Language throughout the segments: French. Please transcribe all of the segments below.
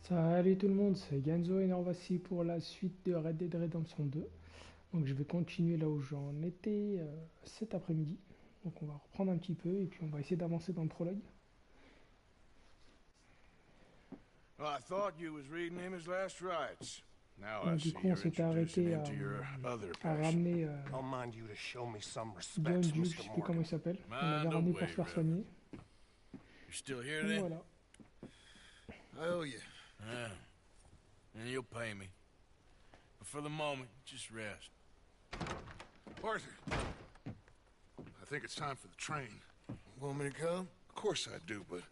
Salut tout le monde, c'est Guènzo et nous voici pour la suite de Red Dead Redemption 2. Donc je vais continuer là où j'en étais cet après-midi. Donc on va reprendre un petit peu et puis on va essayer d'avancer dans le prologue. Well, I thought you was reading him his last rites. Now I Donc du see coup on you're s'était introducing arrêté him to your other à passion. ramener I'll mind you to show me some respect, Bienvenue, je Mr. sais plus comment Morgan. il s'appelle. On l'avait Mind ramené pour away, se faire Rev. soigner. You still here Donc then? voilà. I owe you. Yeah. And you'll pay me. But for the moment, just rest. Arthur. I think it's time for the train. Want me to come? Of course I do, but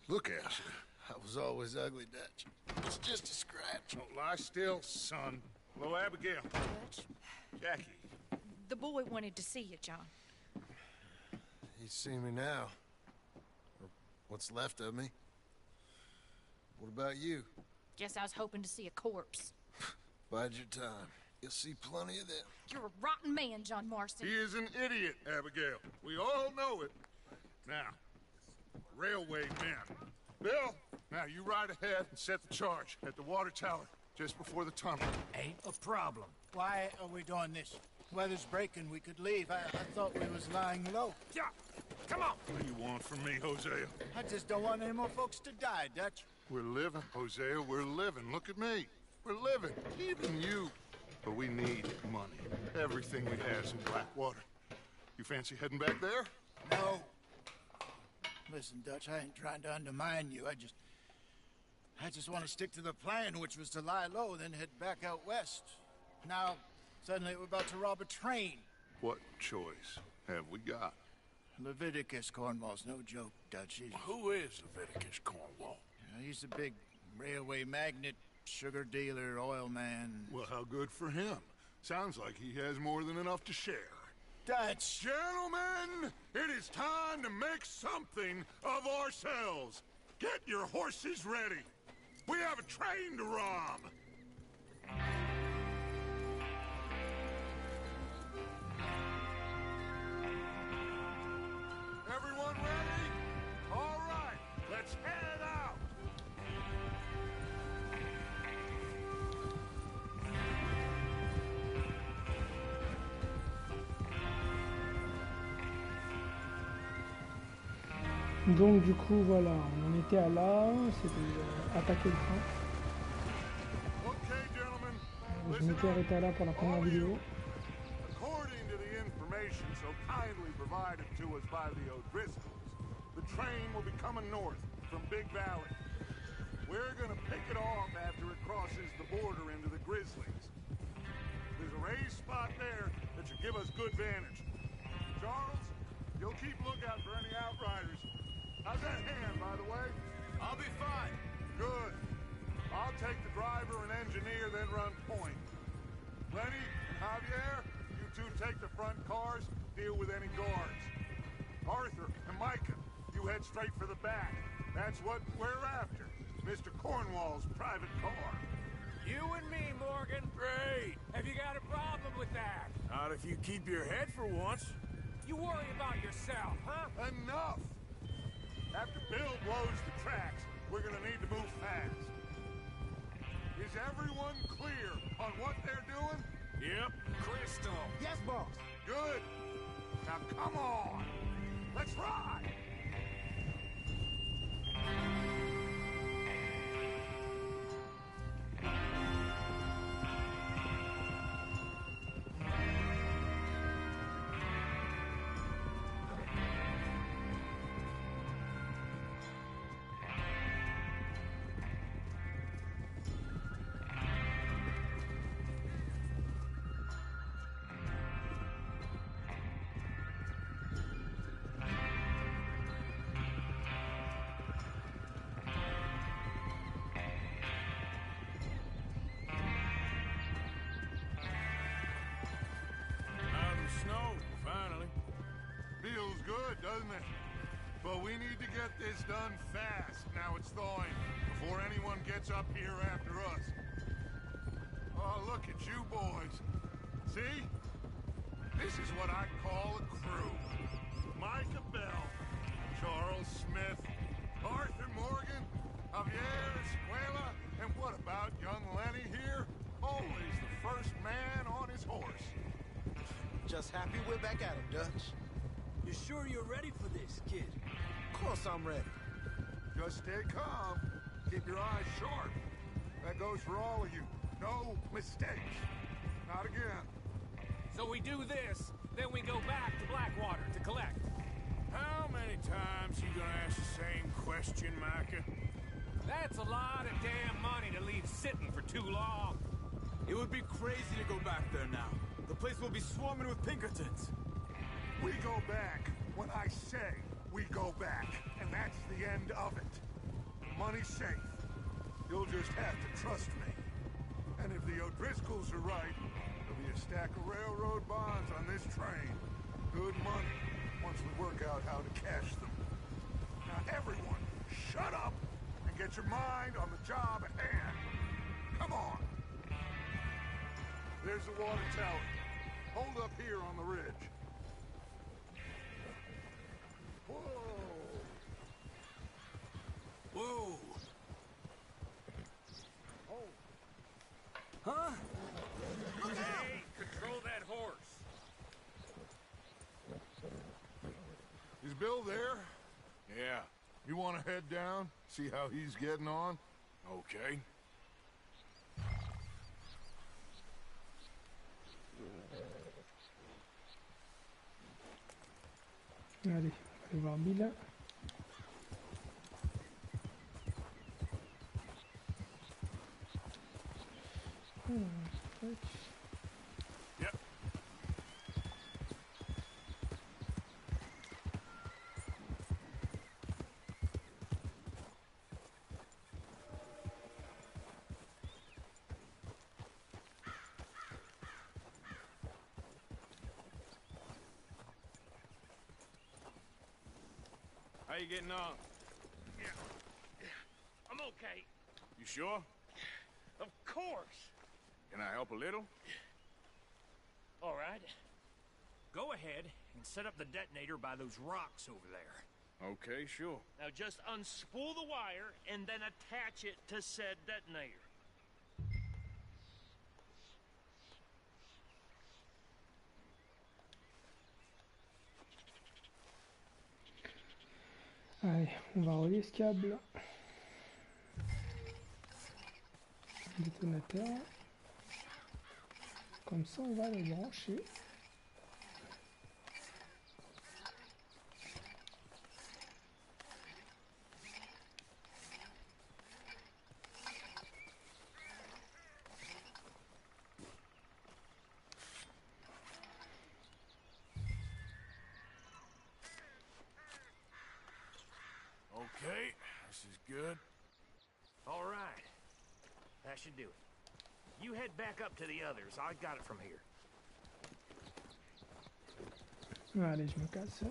look at you. I was always ugly, Dutch. It's just a scratch. Don't lie still, son. Hello, Abigail. Dutch, Jackie. the boy wanted to see you, John. He's seen me now. Or what's left of me. What about you? Guess I was hoping to see a corpse. Bide your time. You'll see plenty of them. You're a rotten man, John Marston. He is an idiot, Abigail. We all know it. Now, railway men. Bill, now you ride ahead and set the charge at the water tower just before the tunnel. Ain't a problem. Why are we doing this? Weather's breaking, we could leave. I thought we was lying low. Yeah. Come on. What do you want from me, Hosea? I just don't want any more folks to die, Dutch. We're living, Hosea. We're living. Look at me. We're living. Even you. But we need money. Everything we has in Blackwater. You fancy heading back there? No. Listen, Dutch, I ain't trying to undermine you. I just want to stick to the plan, which was to lie low, then head back out west. Now, suddenly we're about to rob a train. What choice have we got? Leviticus Cornwall's no joke, Dutch. Who is Leviticus Cornwall? He's a big railway magnate, sugar dealer, oil man. Well, how good for him. Sounds like he has more than enough to share. Dutch! Gentlemen, it is time to make something of ourselves. Get your horses ready. We have a train to rob. Everyone ready? All right, let's head out. Donc du coup voilà, on en était à là, c'était attaquer le train. Okay, gentlemen, Je listen m'étais up. arrêté là pour la première All vidéo. you. According to the information so kindly provided to us by the O'Driscolls, the train will be coming north from Big Valley. We're gonna pick it off after it crosses the border into the Grizzlies. There's a raised spot there that should give us good vantage. Charles, you'll keep lookout for any outriders. How's that hand, by the way? I'll be fine. Good. I'll take the driver and engineer, then run point. Lenny and Javier, you two take the front cars, deal with any guards. Arthur and Micah, you head straight for the back. That's what we're after. Mr. Cornwall's private car. You and me, Morgan. Great. Have you got a problem with that? Not if you keep your head for once. You worry about yourself, huh? Enough! After Bill blows the tracks, we're gonna need to move fast. Is everyone clear on what they're doing? Yep. Crystal. Yes, boss. Good. Now come on. Let's ride. Out of the snow, finally. Feels good, doesn't it? But we need to get this done fast. Now it's thawing, before anyone gets up here after us. Oh, look at you boys. See? This is what I call a crew. Micah Bell, Charles Smith, Arthur Morgan, Javier we're back at 'em, Dutch. You sure you're ready for this, kid? Of course I'm ready. Just stay calm. Keep your eyes sharp. That goes for all of you. No mistakes. Not again. So we do this, then we go back to Blackwater to collect. How many times you gonna ask the same question, Micah? That's a lot of damn money to leave sitting for too long. It would be crazy to go back there now. The place will be swarming with Pinkertons. We go back when I say we go back. And that's the end of it. The money's safe. You'll just have to trust me. And if the O'Driscolls are right, there'll be a stack of railroad bonds on this train. Good money, once we work out how to cash them. Now everyone, shut up and get your mind on the job at hand. Come on. There's the water tower. Hold up here on the ridge. Whoa! Whoa! Oh. Huh? Hey, control that horse. Is Bill there? Yeah. You want to head down? See how he's getting on? Okay. Allez, on va aller voir Bill. Tac. Yep. How you getting on? Yeah. I'm okay. You sure? Of course. Can I help a little? All right. Go ahead and set up the detonator by those rocks over there. Okay, sure. Now just unspool the wire and then attach it to said detonator. Allez, on va relier ce câble. Détonateur. Comme ça, on va le brancher. Okay, this is good. All right. That should do it. You head back up to the others. I got it from here. Allez, je me casse.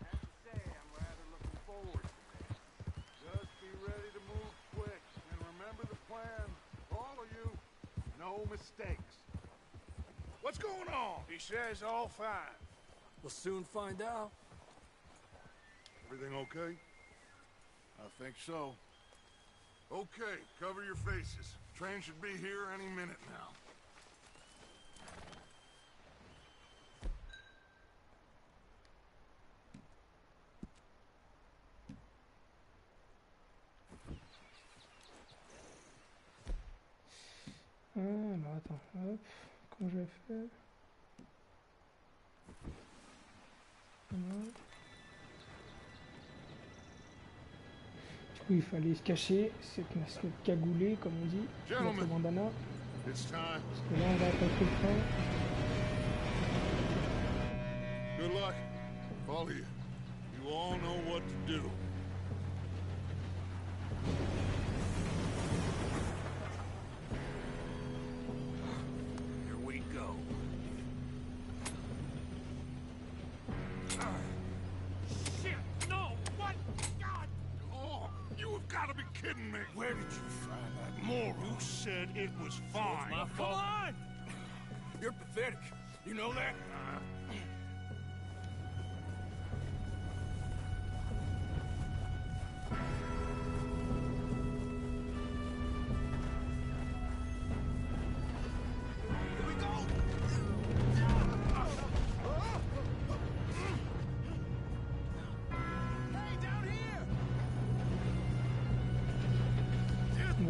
Have to say, I'm rather looking forward to this. Just be ready to move quick, and remember the plan. All of you, no mistakes. What's going on? He says all fine. We'll soon find out. Everything okay? I think so. Okay, cover your faces. Train should be here any minute now. Ah, alors attends, hop, comment je vais faire? Voilà. Du coup, il fallait se cacher, se mettre cagoulé, comme on dit, mettre le bandana, It's time. parce que là, on va attaquer le train. Good luck. Follow you. You all know what to do. Here we go. Shit! No! What? God! Oh, you have got to be kidding me. Where did you find that Moral. moron? You said it was It's fine. my fault. Come on! You're pathetic. You know that?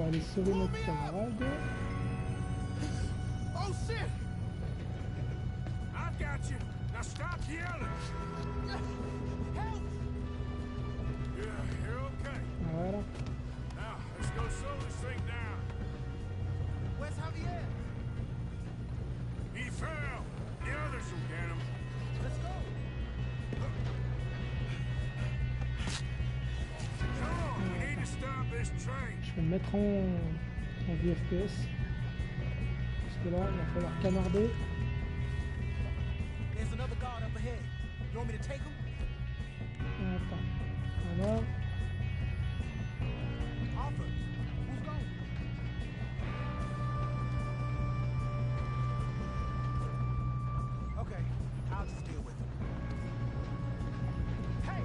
va aller sauver notre camarade. Oh shit! I've got you. Now stop yelling. Help! Yeah, you're okay. Voilà. Now let's go slow this thing down. Where's Javier? He fell. The others will get him. Let's go. Come on, we need to stop this train. Je vais me mettre en vie FPS. Parce que là, il va falloir canarder. There's another guard up ahead. You want me to take him? Attends. Voilà. Offer. Who's going? Okay, I'll just deal with him. Hey!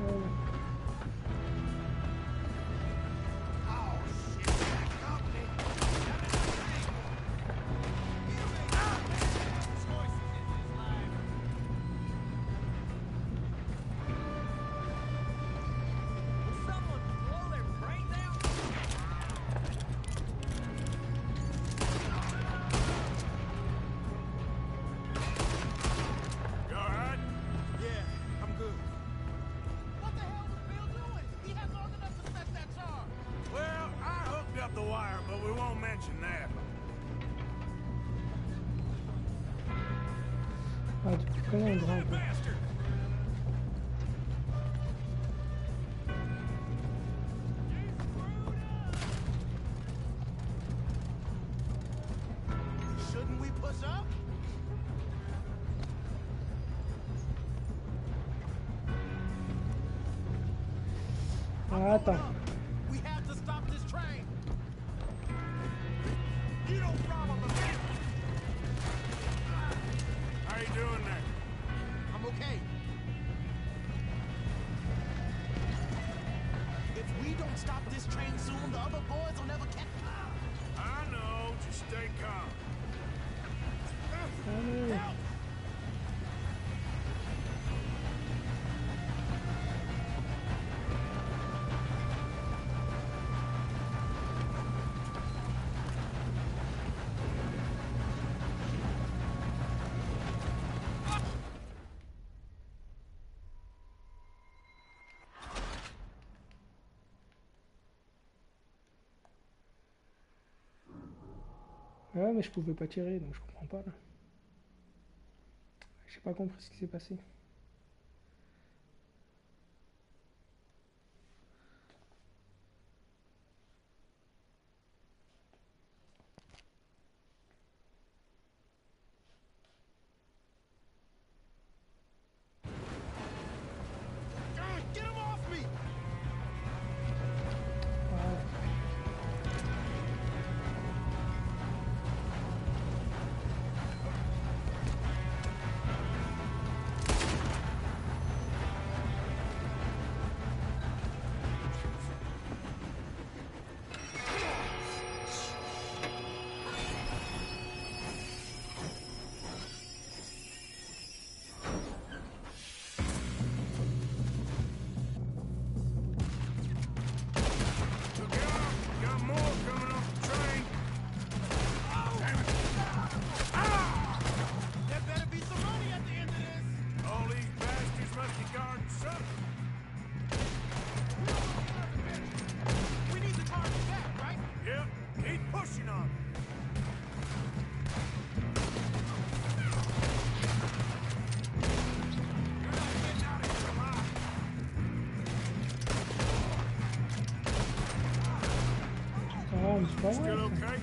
Voilà. Someone blow their brains out? You alright? Yeah, I'm good. What the hell was Bill doing? He had long enough to set that charge. Well, I hooked up the wire, but we won't mention that. Ah, du coup, comment on grimpe? Bastard! Shouldn't we push up? Ah, attends. We have to stop this train. You don't problem with that. How you doing there? I'm okay. If we don't stop this train soon, the other boys will never catch. I know, just stay calm. Allez. Help! Ouais, mais je pouvais pas tirer, donc je comprends pas là. J'ai pas compris ce qui s'est passé. Get him off me! Ah, Look out! Got more coming off the train. Damn it. There better be some money at the end of this. All these bastards must be guarding something. We need to target that, right? Yep, keep pushing on. You're not getting out of here alive. ça va, mais c'est pas Still vrai. okay?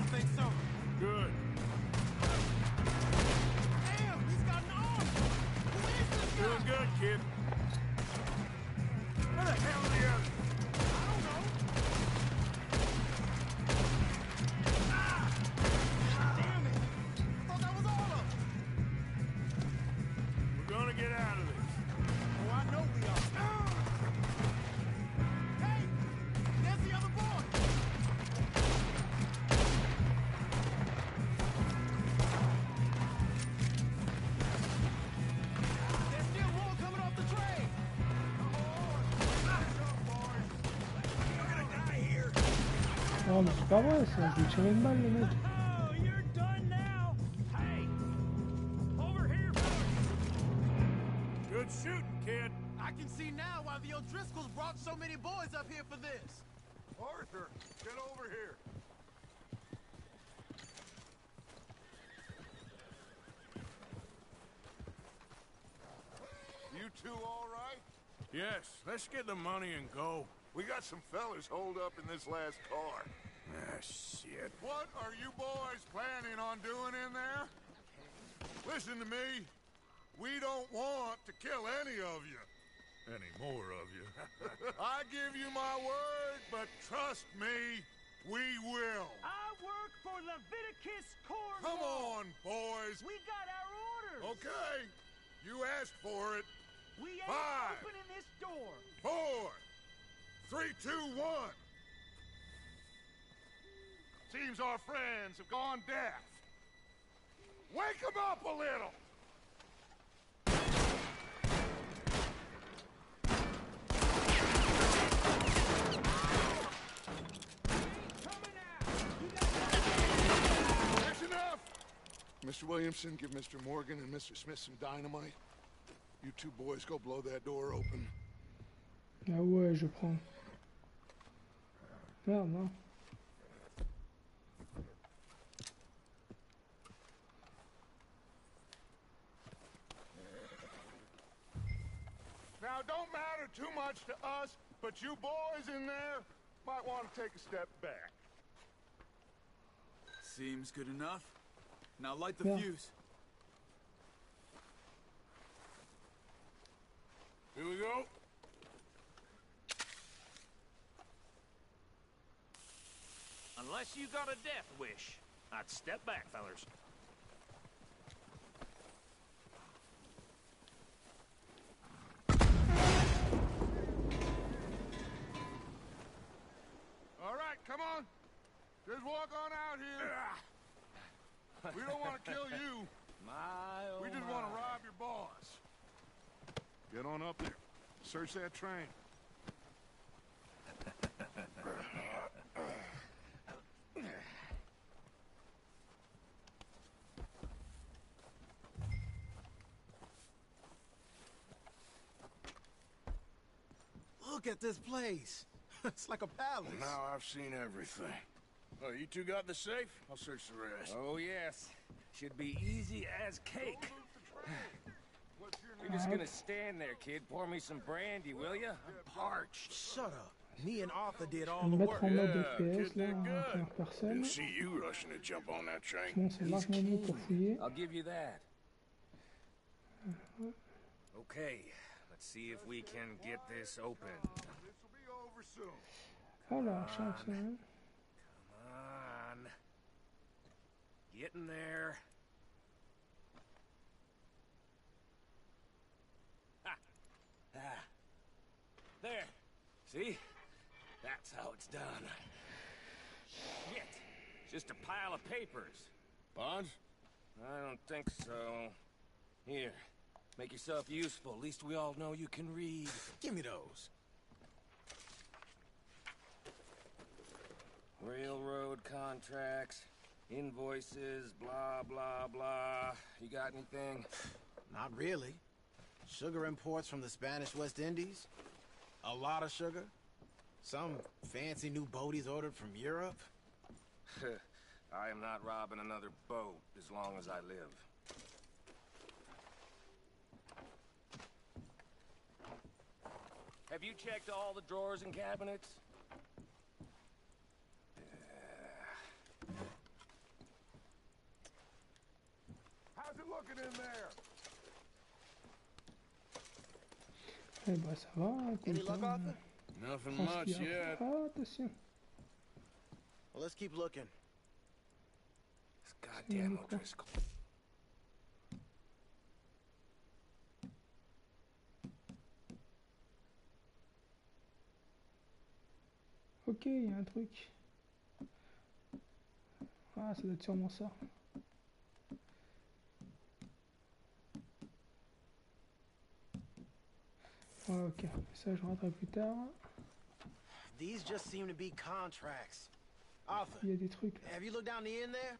I think so. Good. Damn, he's got an arm. Who is this guy? Doing good, kid. Where the hell are the others? I don't know. Damn it. I thought that was all of them. We're gonna get out of this. Oh, I know we are. Hey, there's the other boy. Non mais c'est pas vrai ça, je lui tirer une balle le mec. Oh, you're done now. Hey, over here. Good shooting, kid. I can see now why the O'Driscolls brought so many boys up here for this. Arthur, get over here. You two all right? Yes, let's get the money and go. We got some fellas holed up in this last car. Ah, shit. What are you boys planning on doing in there? Listen to me. We don't want to kill any of you. Any more of you. I give you my word, but trust me, we will. I work for Leviticus Court. Come on, boys. We got our orders. Okay, you asked for it. We ain't 5, opening this door. 4, 3, 2, 1. Seems our friends have gone deaf. Wake them up a little. That's enough. Mr. Williamson, give Mr. Morgan and Mr. Smith some dynamite. You two boys go blow that door open. Ah ouais, je prends. Merde, non. Now, don't matter too much to us, but you boys in there might want to take a step back. Seems good enough. Now light the Yeah. fuse. Here we go. Unless you got a death wish, I'd step back, fellers. All right, come on. Just walk on out here. We don't want to kill you. We just want to rob your boss. Get on up there. Search that train. Look at this place. It's like a palace. Now I've seen everything. Oh, you two got the safe? I'll search the rest. Oh, yes. Should be easy as cake. What's your You're name? just gonna stand there, kid. Pour me some brandy, will ya? I'm parched. Shut up. Me and Arthur did Je all vais the me mettre work. en mode Yeah, FPS kid là, did en good. première personne. Didn't see you rushing to jump on that train. Sinon c'est vachement mieux pour fouiller. I'll give you that. Okay, let's see if we can get this open. This will be over soon. Alors, champion. Come on. Get in there. Ah. Ah. There. See? That's how it's done. Shit. Just a pile of papers. Bonds? I don't think so. Here. Make yourself useful. At least we all know you can read. Give me those. Railroad contracts, invoices, blah, blah, blah. You got anything? Not really. Sugar imports from the Spanish West Indies. A lot of sugar. Some fancy new boat he's ordered from Europe. I am not robbing another boat as long as I live. Have you checked all the drawers and cabinets? How's it looking in there? Eh bah ça va, Any écoute, luck, hein. Arthur? Nothing Je pense much qu'il y a- yet. Ah, attention. Well, let's keep looking. This goddamn quoi. O'Driscoll. Ok, il y a un truc. Ah, ça doit être sûrement ça. Ouais, ok, ça je rentrerai plus tard. These just seem to be contracts. Arthur, Il y a des trucs là. have you looked down the end there?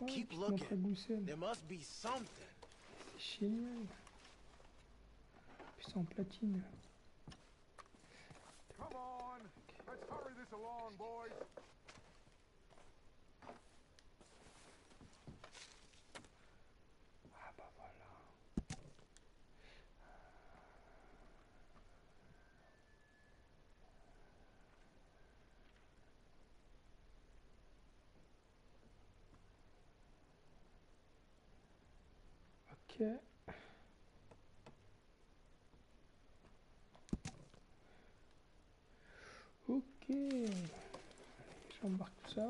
Ouais, Keep tu te montres à looking. Goussel. There must be something. C'est génial. Puis c'est en platine. Come on, let's hurry this along, boys. Ah bah voilà. Ok. Ok. J'embarque tout ça.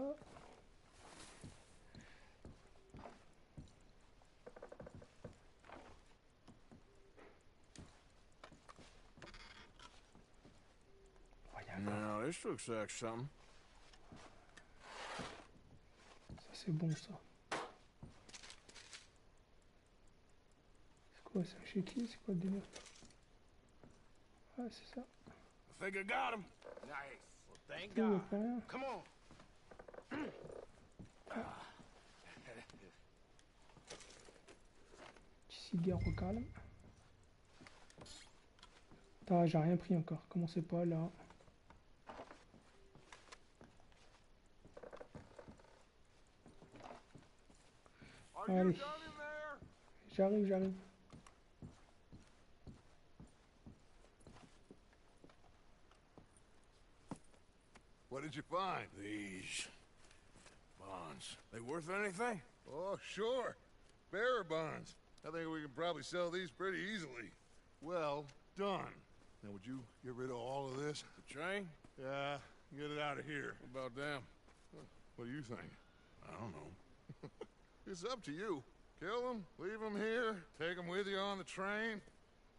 Now, this looks like something. Ça c'est bon ça. C'est quoi, c'est un chéquier? C'est quoi le délire? Ah c'est ça. I think I got him. Nice. Well, thank Il y a God. pas rien. Come on. Petit cigare au calme. Attends, j'ai rien pris encore. Commencez pas là. Are you Allez. done in there? J'arrive. What did you find? These bonds. They worth anything? Oh, sure. Bearer bonds. I think we can probably sell these pretty easily. Well done. Now, would you get rid of all of this? The train? Yeah, get it out of here. What about them? What do you think? I don't know. It's up to you. Kill them, leave them here, take them with you on the train.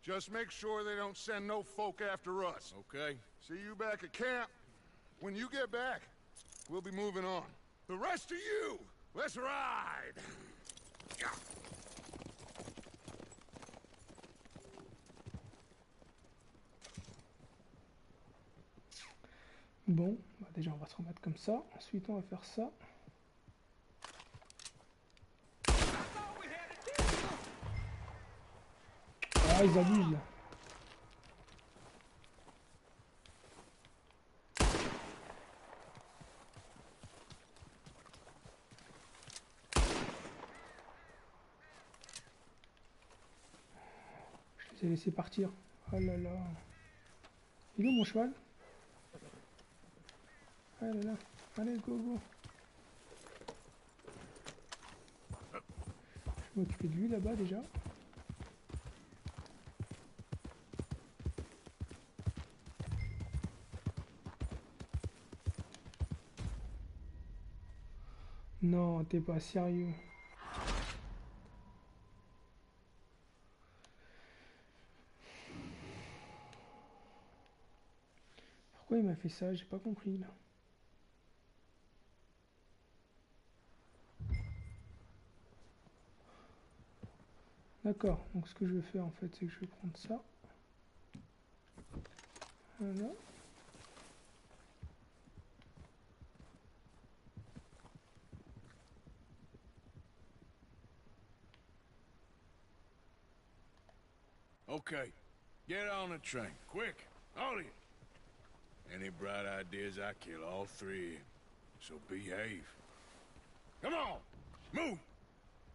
Just make sure they don't send no folk after us. Okay. See you back at camp. When you get back, we'll be moving on. The rest of you, let's ride! Bon, bah déjà on va se remettre comme ça. Ensuite on va faire ça. Ah ils abusent là. Je les ai laissés partir. Oh là là. Il est où mon cheval? Ah là là. Allez go go. Je vais m'occuper de lui là-bas déjà. Non, t'es pas sérieux. Pourquoi il m'a fait ça? J'ai pas compris là. D'accord, donc ce que je vais faire en fait, c'est que je vais prendre ça. Voilà. Okay. Get on the train. Quick. All of you. Any bright ideas, I kill all three of you. So behave. Come on. Move.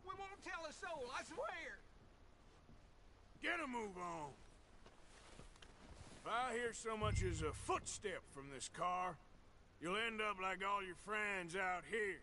We won't tell a soul, I swear! Get a move on. If I hear so much as a footstep from this car, you'll end up like all your friends out here.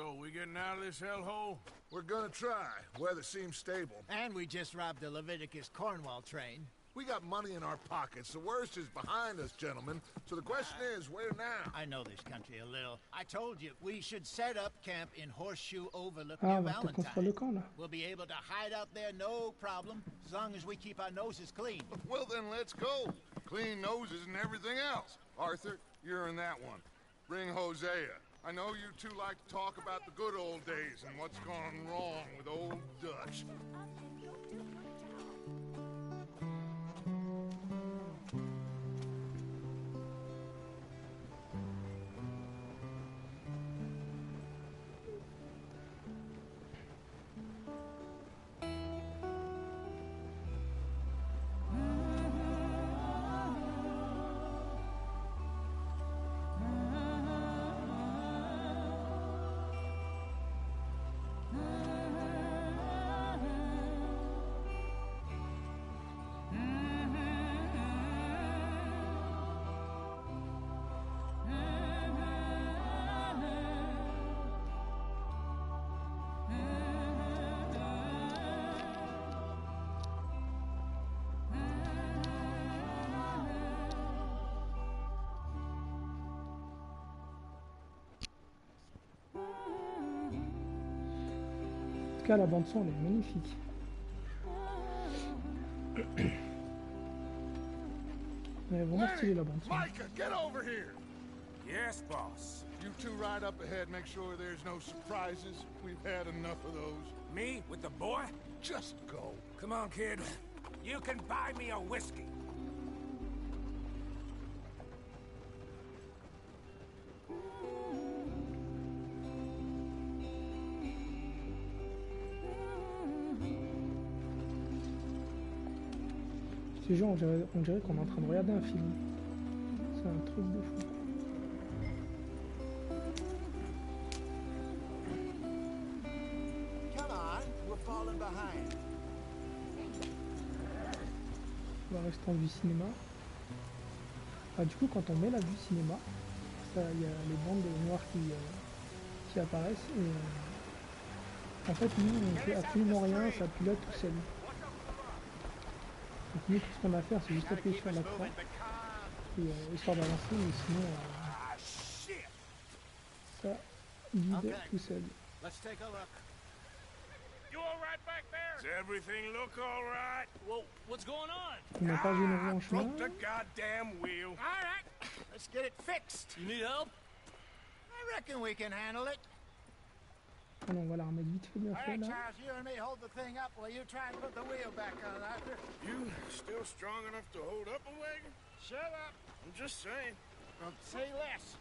So, we getting out of this hellhole? We're gonna try. Weather seems stable. And we just robbed the Leviticus Cornwall train. We got money in our pockets. The worst is behind us, gentlemen. So the question is, where now? I know this country a little. I told you, we should set up camp in Horseshoe Overlook Ah, near on va peut-être construire le camp Valentine. là. We'll be able to hide out there, no problem, as long as we keep our noses clean. Well, then let's go. Clean noses and everything else. Arthur, you're in that one. Bring Hosea. I know you two like to talk about the good old days and what's gone wrong with old Dutch. En tout cas, la bande son elle est magnifique. Elle est vraiment stylée la bande son. Micah, get over here! Yes, boss. You two ride up ahead, make sure there's no surprises. We've had enough of those. Me with the boy? Just go. Come on, kid. You can buy me a whiskey. Ce jeu, on dirait qu'on est en train de regarder un film. C'est un truc de fou. Come on, we're falling behind. On va rester en vue cinéma. Ah, du coup, quand on met la vue cinéma, il y a les bandes noires qui apparaissent. Et en fait, nous, on fait absolument rien, ça pilote tout seul. Donc nous, tout ce qu'on a à faire, c'est juste appuyer sur la croix, et, histoire d'avancer, mais sinon, ça guide tout seul. Let's take a look. You all right back there? Does everything look all right? Well, what's going on? On n'a pas généré en chemin. Broke the goddamn wheel. All right, let's get it fixed. You need help? I reckon we can handle it. Ah non, on va la remettre vite fait bien All fait right, là. Charles, you and me hold the thing up while you try and put the wheel back on, Arthur. You still strong enough to hold up a wagon? Shut up. I'm just saying. Don't say less.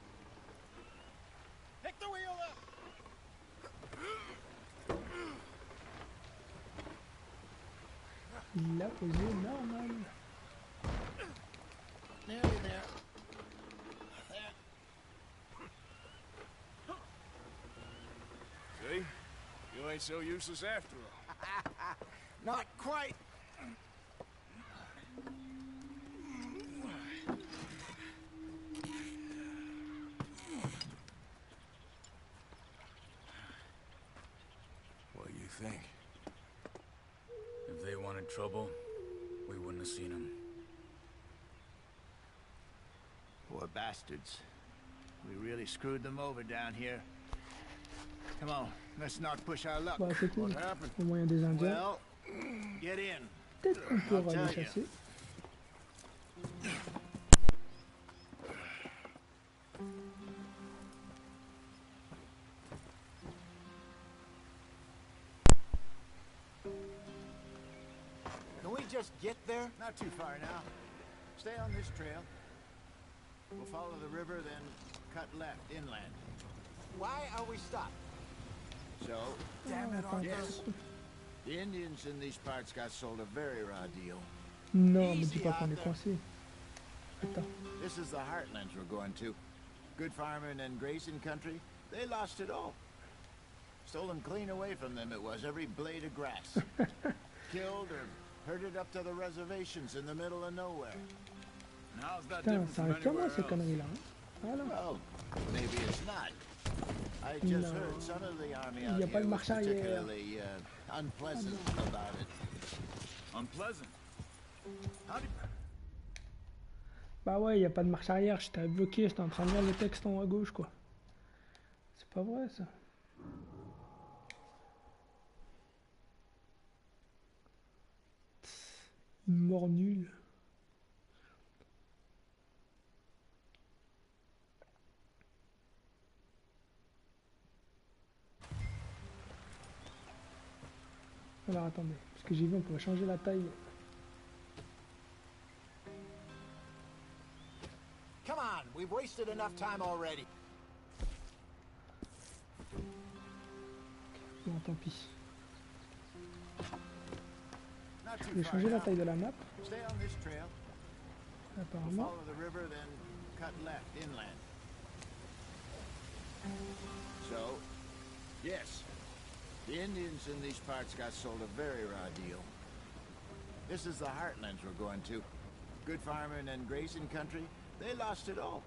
Pick the wheel up. Il l'a posé normal. Nearly there. There. See? You ain't so useless after all. Not quite. What do you think? If they wanted trouble, we wouldn't have seen them. Poor bastards. We really screwed them over down here. Come on, let's not push our luck. Bah, c'est cool. Au moyen des Indiens. Well, get in. Peut-être qu'on pourra I'll les tell chasser. Can we just get there? Not too far now. Stay on this trail. We'll follow the river, then cut left inland. Why are we stopped? So, Damn it, Arthur. yes. The Indians in these parts got sold a very raw deal. Non, me dis pas qu'on est coincé. Attends. This is the heartlands we're going to. Good farming and grazing country. They lost it all. Stolen clean away from them it was, every blade of grass. Killed or herded up to the reservations in the middle of nowhere. How's that Putain, different ça from arrive qu'à moi anywhere ces else? conneries là. Hein. Voilà. Well, maybe it's not. I just No. heard some of the army Il out n'y a pas here de was marche arrière. particularly unpleasant about it. Unpleasant. How do you... Bah ouais, il n'y a pas de marche arrière, j'étais bloqué, j'étais en train de lire le texte en haut à gauche quoi. C'est pas vrai ça. Une mort nulle. Alors attendez, parce que j'ai vu on pouvait changer la taille. Come on, we've wasted enough time already. Bon tant pis. Not Je too vais far changer la now. taille de la map, Stay on this trail. apparemment. Follow the river, then cut left inland. So, yes, the Indians in these parts got sold a very raw deal. This is the heartlands we're going to. Good farming and grazing country, they lost it all.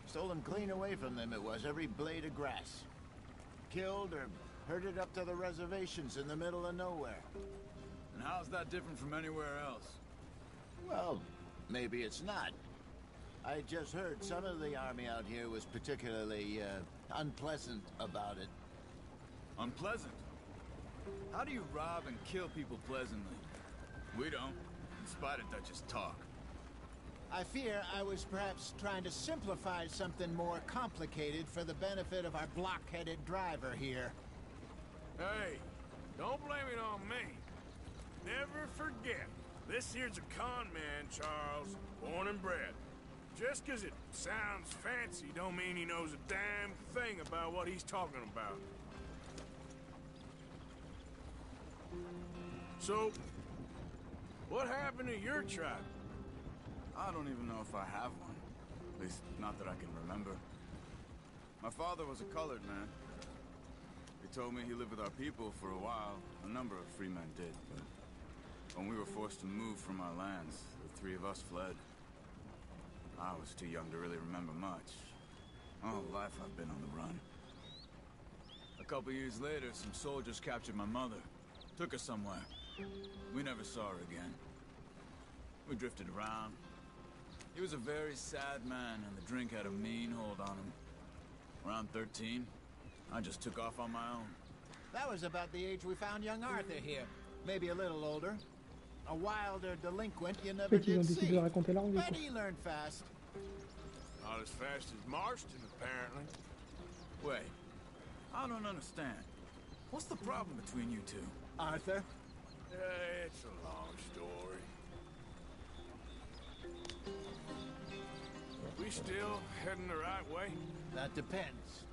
Stolen clean away from them it was, every blade of grass. Killed or herded up to the reservations in the middle of nowhere. And how's that different from anywhere else? Well, maybe it's not. I just heard some of the army out here was particularly unpleasant about it. Unpleasant? How do you rob and kill people pleasantly? We don't, in spite of Dutch's talk. I fear I was perhaps trying to simplify something more complicated for the benefit of our block-headed driver here. Hey, don't blame it on me. Never forget, this here's a con man, Charles, born and bred. Just 'cause it sounds fancy don't mean he knows a damn thing about what he's talking about. So, what happened to your tribe? I don't even know if I have one. At least, not that I can remember. My father was a colored man. He told me he lived with our people for a while. A number of free men did, but when we were forced to move from our lands, the three of us fled. I was too young to really remember much. All life I've been on the run. A couple years later, some soldiers captured my mother. Took her somewhere. We never saw her again. We drifted around. He was a very sad man, and the drink had a mean hold on him. Around 13, I just took off on my own. That was about the age we found young Arthur here. Maybe a little older. A wilder delinquent you En never fait, ils ont did décidé see. de raconter leur vie But quoi. he learned fast. Not as fast as Marston, apparently. Wait, I don't understand. What's the problem between you two? Arthur? It's a long story. We still heading the right way? That depends.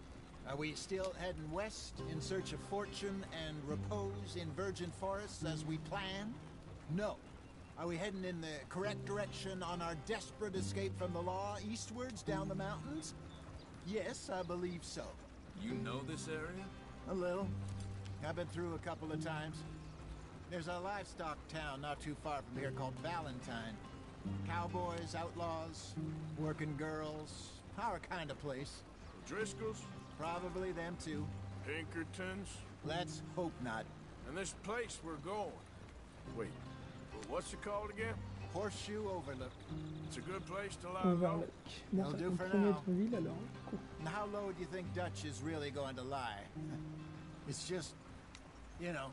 Are we still heading west in search of fortune and repose in virgin forests as we planned? No. Are we heading in the correct direction on our desperate escape from the law eastwards down the mountains? Yes, I believe so. You know this area? A little. I've been through a couple of times. There's a livestock town not too far from here called Valentine. Cowboys, outlaws, working girls, our kind of place. Driscoll's? Probably them too. Pinkertons? Let's hope not. And this place we're going. Wait, what's it called again? Horseshoe Overlook. It's a good place to lie Overlook. low. Bon, I'll ça do for compromet now. notre ville alors. Cool. And how low do you think Dutch is really going to lie? It's just, you know,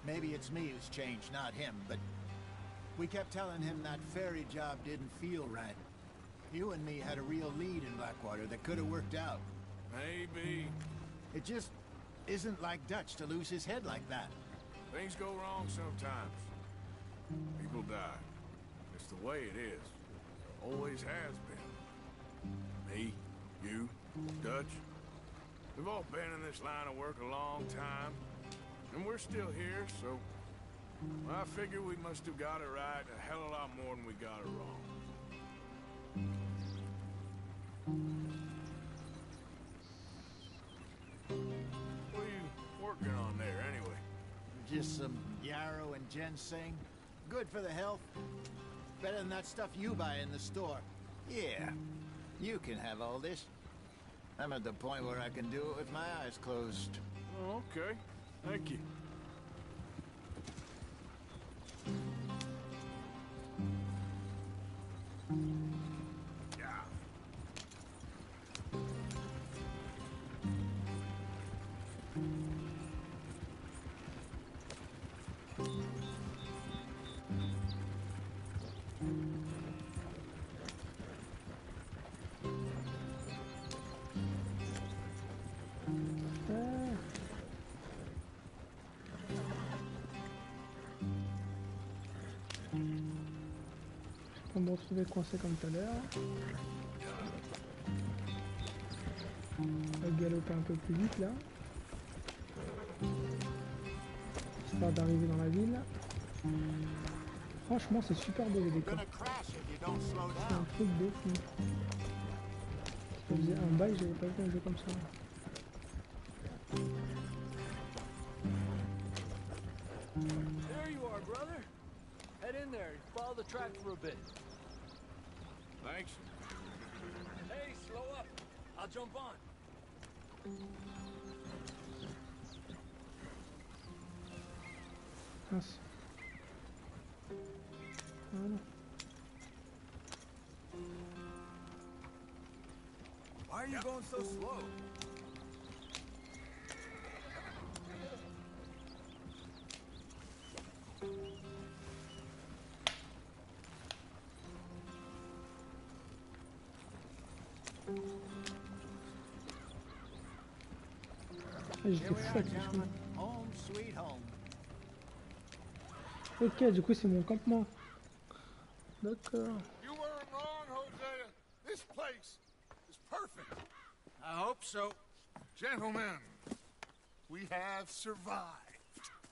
maybe it's me who's changed, not him, but we kept telling him that ferry job didn't feel right. You and me had a real lead in Blackwater that could have worked out. Maybe. It just isn't like Dutch to lose his head like that. Things go wrong sometimes. People die. It's the way it is. Always has been. Me, you, Dutch. We've all been in this line of work a long time. And we're still here, so I figure we must have got it right a hell of a lot more than we got it wrong. What are you working on there, anyway? Just some yarrow and ginseng. Good for the health. Better than that stuff you buy in the store. Yeah, you can have all this. I'm at the point where I can do it with my eyes closed. Oh, okay. Thank you. On me retrouver coincé comme tout à l'heure. On va galoper un peu plus vite là. Histoire d'arriver dans la ville. Franchement c'est super beau les décors. C'est un truc de fou. Ça faisait un bail, j'avais pas vu un jeu comme ça. There you are, brother. Head in there and follow the track for a bit. Thanks. Hey, slow up. I'll jump on. Mince. Voilà. Why are you going so slow? J'étais Here we fou are, avec ce gentlemen. Home sweet home. Ok, du coup c'est mon campement. D'accord. You weren't wrong, Hosea. This place is perfect. I hope so. Gentlemen, we have survived.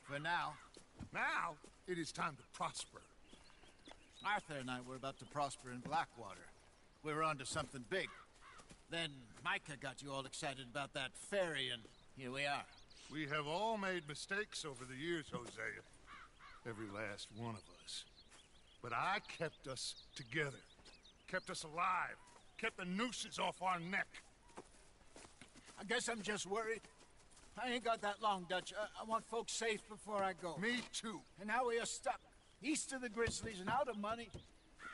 For now. Now, it is time to prosper. Arthur and I were about to prosper in Blackwater. We were onto something big. Then Micah got you all excited about that ferry, and here we are. We have all made mistakes over the years, Hosea. Every last one of us. But I kept us together. Kept us alive. Kept the nooses off our neck. I guess I'm just worried. I ain't got that long, Dutch. I want folks safe before I go. Me too. And now we are stuck. East of the Grizzlies and out of money.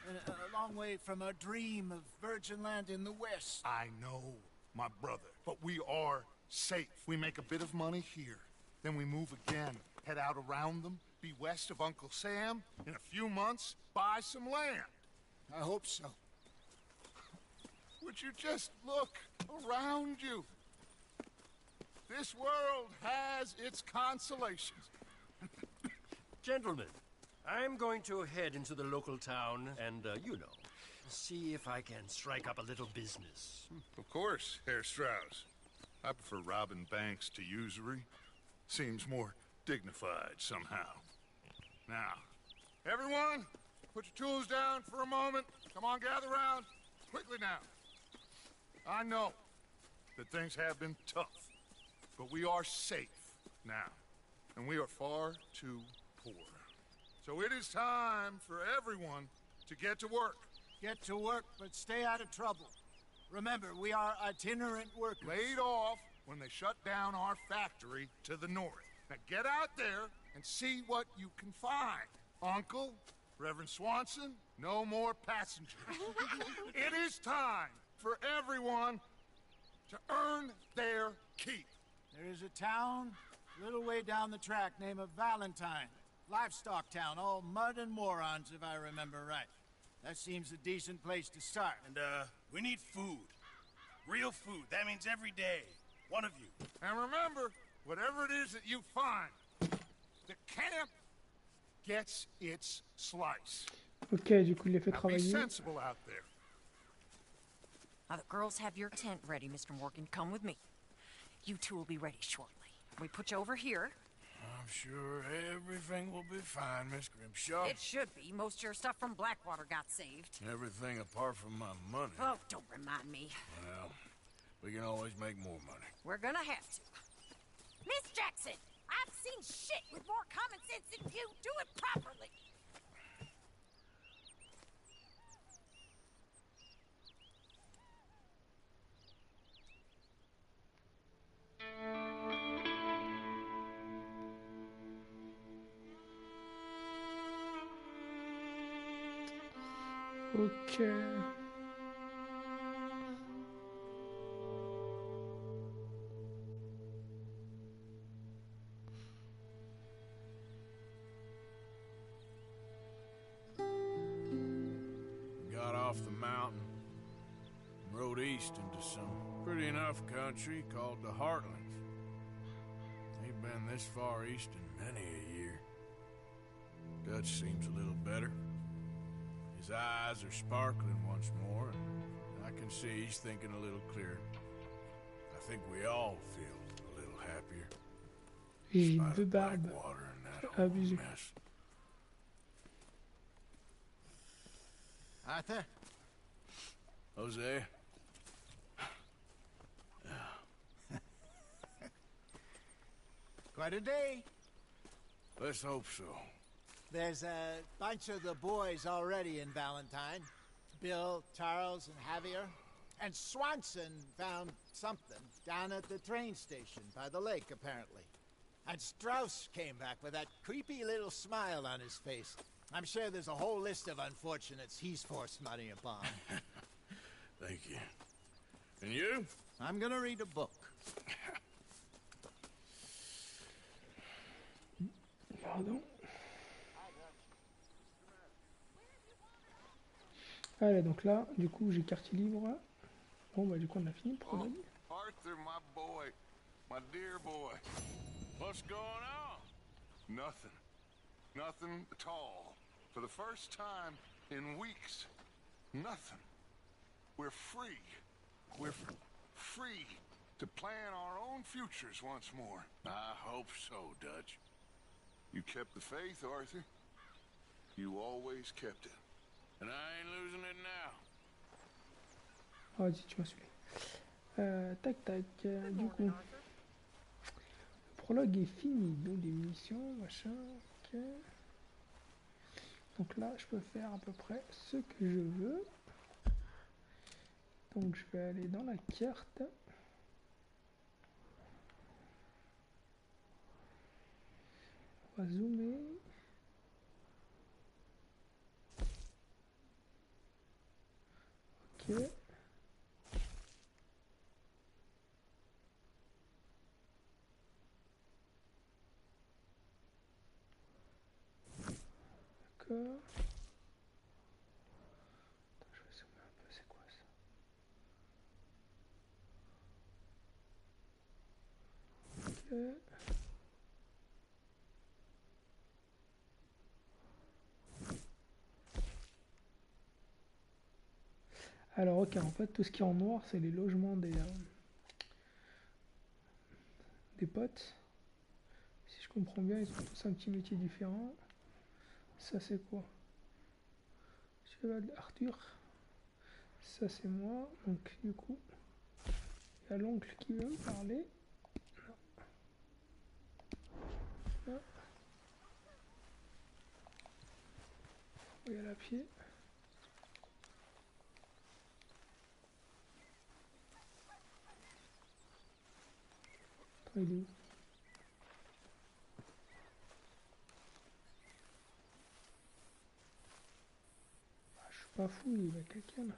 And a long way from our dream of virgin land in the west. I know, my brother. But we are safe. We make a bit of money here. Then we move again. Head out around them. Be west of Uncle Sam. In a few months, buy some land. I hope so. Would you just look around you? This world has its consolations. Gentlemen, I'm going to head into the local town and, you know, see if I can strike up a little business. Of course, Herr Strauss. I prefer robbing banks to usury. Seems more dignified somehow. Now, everyone, put your tools down for a moment. Come on, gather round. Quickly now. I know that things have been tough, but we are safe now, and we are far too poor. So it is time for everyone to get to work. Get to work, but stay out of trouble. Remember, we are itinerant workers. Laid off when they shut down our factory to the north. Now get out there and see what you can find. Uncle, Reverend Swanson, no more passengers. It is time for everyone to earn their keep. There is a town a little way down the track named Valentine. Livestock town, all mud and morons, if I remember right. That seems a decent place to start. And, we need food. Real food. That means every day. One of you. And remember, whatever it is that you find, the camp gets its slice. Ok, du coup il les fait Now be travailler. sensible out there. Now the girls have your tent ready, Mr. Morgan. Come with me. You two will be ready shortly. We put you over here. I'm sure everything will be fine, Miss Grimshaw. It should be. Most of your stuff from Blackwater got saved. Everything apart from my money. Oh, don't remind me. Well, we can always make more money. We're gonna have to. Miss Jackson, I've seen shit with more common sense than you. Do it properly. Ok. Got off the mountain, rode east into some pretty enough country called the Heartlands. Ain't been this far east in many a year. Dutch seems a little better. His eyes are sparkling once more, and I can see he's thinking a little clearer. I think we all feel a little happier. J'ai Despite deux the barbes. Blackwater and that whole Abusé. mess. Arthur? Jose? Quite a day. Let's hope so. There's a bunch of the boys already in Valentine. Bill, Charles, and Javier. And Swanson found something down at the train station by the lake, apparently. And Strauss came back with that creepy little smile on his face. I'm sure there's a whole list of unfortunates he's forced money upon. Thank you. And you? I'm gonna read a book. Pardon. Allez, donc là, du coup, j'ai quartier libre. Bon, bah, du coup, on a fini le prologue. Arthur, my boy. My dear boy. What's going on? Nothing. Nothing at all. For the first time in weeks. Nothing. We're free. We're free to plan our own futures once more. I hope so, Dutch. You kept the faith, Arthur. You always kept it. And I ain't losing it now. Ah, vas-y, tu m'as saoulé. Tac, tac. Du coup, le prologue est fini. Donc, des munitions, machin. Ok. Donc là, je peux faire à peu près ce que je veux. Donc, je vais aller dans la carte. On va zoomer. Ok. D'accord. Attends, je vais zoomer un peu, c'est quoi ça? Ok. Alors ok, en fait tout ce qui est en noir c'est les logements des potes. Si je comprends bien, ils ont tous un petit métier différent. Ça c'est quoi? Cheval d'Arthur. Ça c'est moi. Donc du coup, il y a l'oncle qui veut me parler. Non. Il y a la pied. Attends, il est où? Ah, je suis pas fou, il y a quelqu'un là.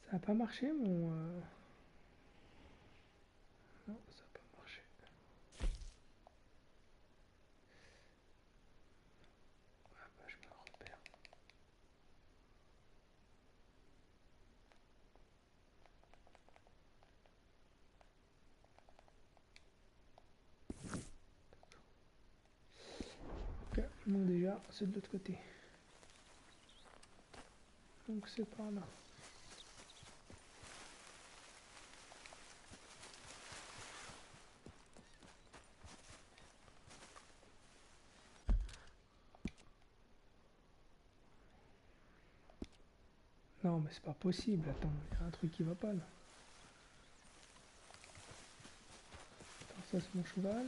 Ça n'a pas marché mon... Non, ça n'a pas marché. Ah bah je me repère. Ok, donc déjà c'est de l'autre côté. Donc c'est par là. Non mais c'est pas possible, attends, il y a un truc qui va pas là. Attends, ça c'est mon cheval.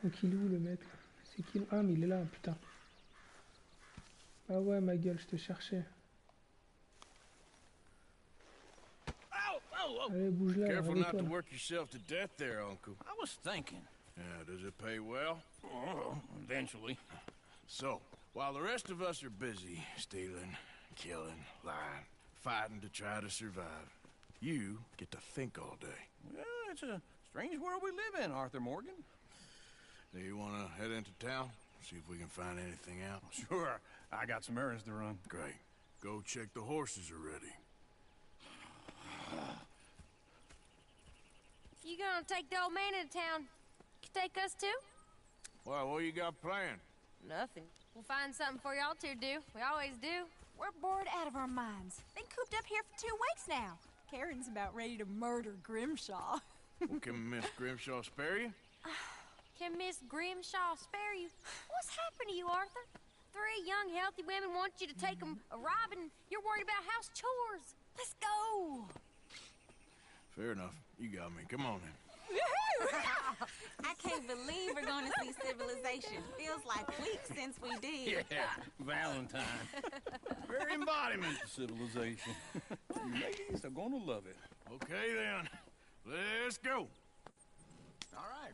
Tranquilou le maître. C'est qui? Ah mais il est là, putain. Ah ouais ma gueule, je te cherchais. Allez, bouge là, Careful not to réveille-toi. work yourself to death there, Uncle. I was thinking. Yeah, does it pay well? Oh, eventually. So, while the rest of us are busy stealing, killing, lying, fighting to try to survive, you get to think all day. Well, it's a strange world we live in, Arthur Morgan. Do you want to head into town? See if we can find anything out? Sure, I got some errands to run. Great. Go check the horses are ready. You gonna take the old man into town? You take us too? Well, what you got planned? Nothing. We'll find something for y'all to do. We always do. We're bored out of our minds. Been cooped up here for 2 weeks now. Karen's about ready to murder Grimshaw. Well, can Miss Grimshaw spare you? Can Miss Grimshaw spare you? What's happened to you, Arthur? 3 young, healthy women want you to take them a robbing. You're worried about house chores. Let's go. Fair enough. You got me. Come on then. I can't believe we're going to see civilization. Feels like weeks since we did. Yeah, Valentine. Very embodiment of civilization. You ladies are gonna love it. Okay then. Let's go. All right.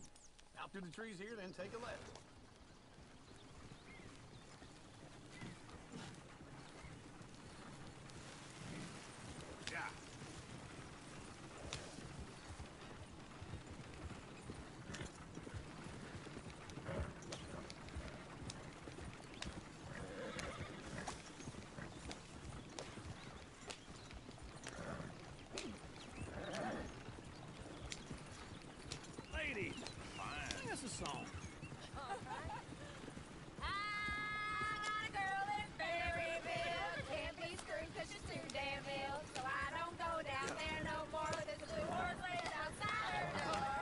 Out through the trees here, then take a left. Lady, sing us a song. I got a girl in Berryville. Can't be screwed 'cause she's too damn ill. So I don't go down there no more. There's a blue horse laying outside her door.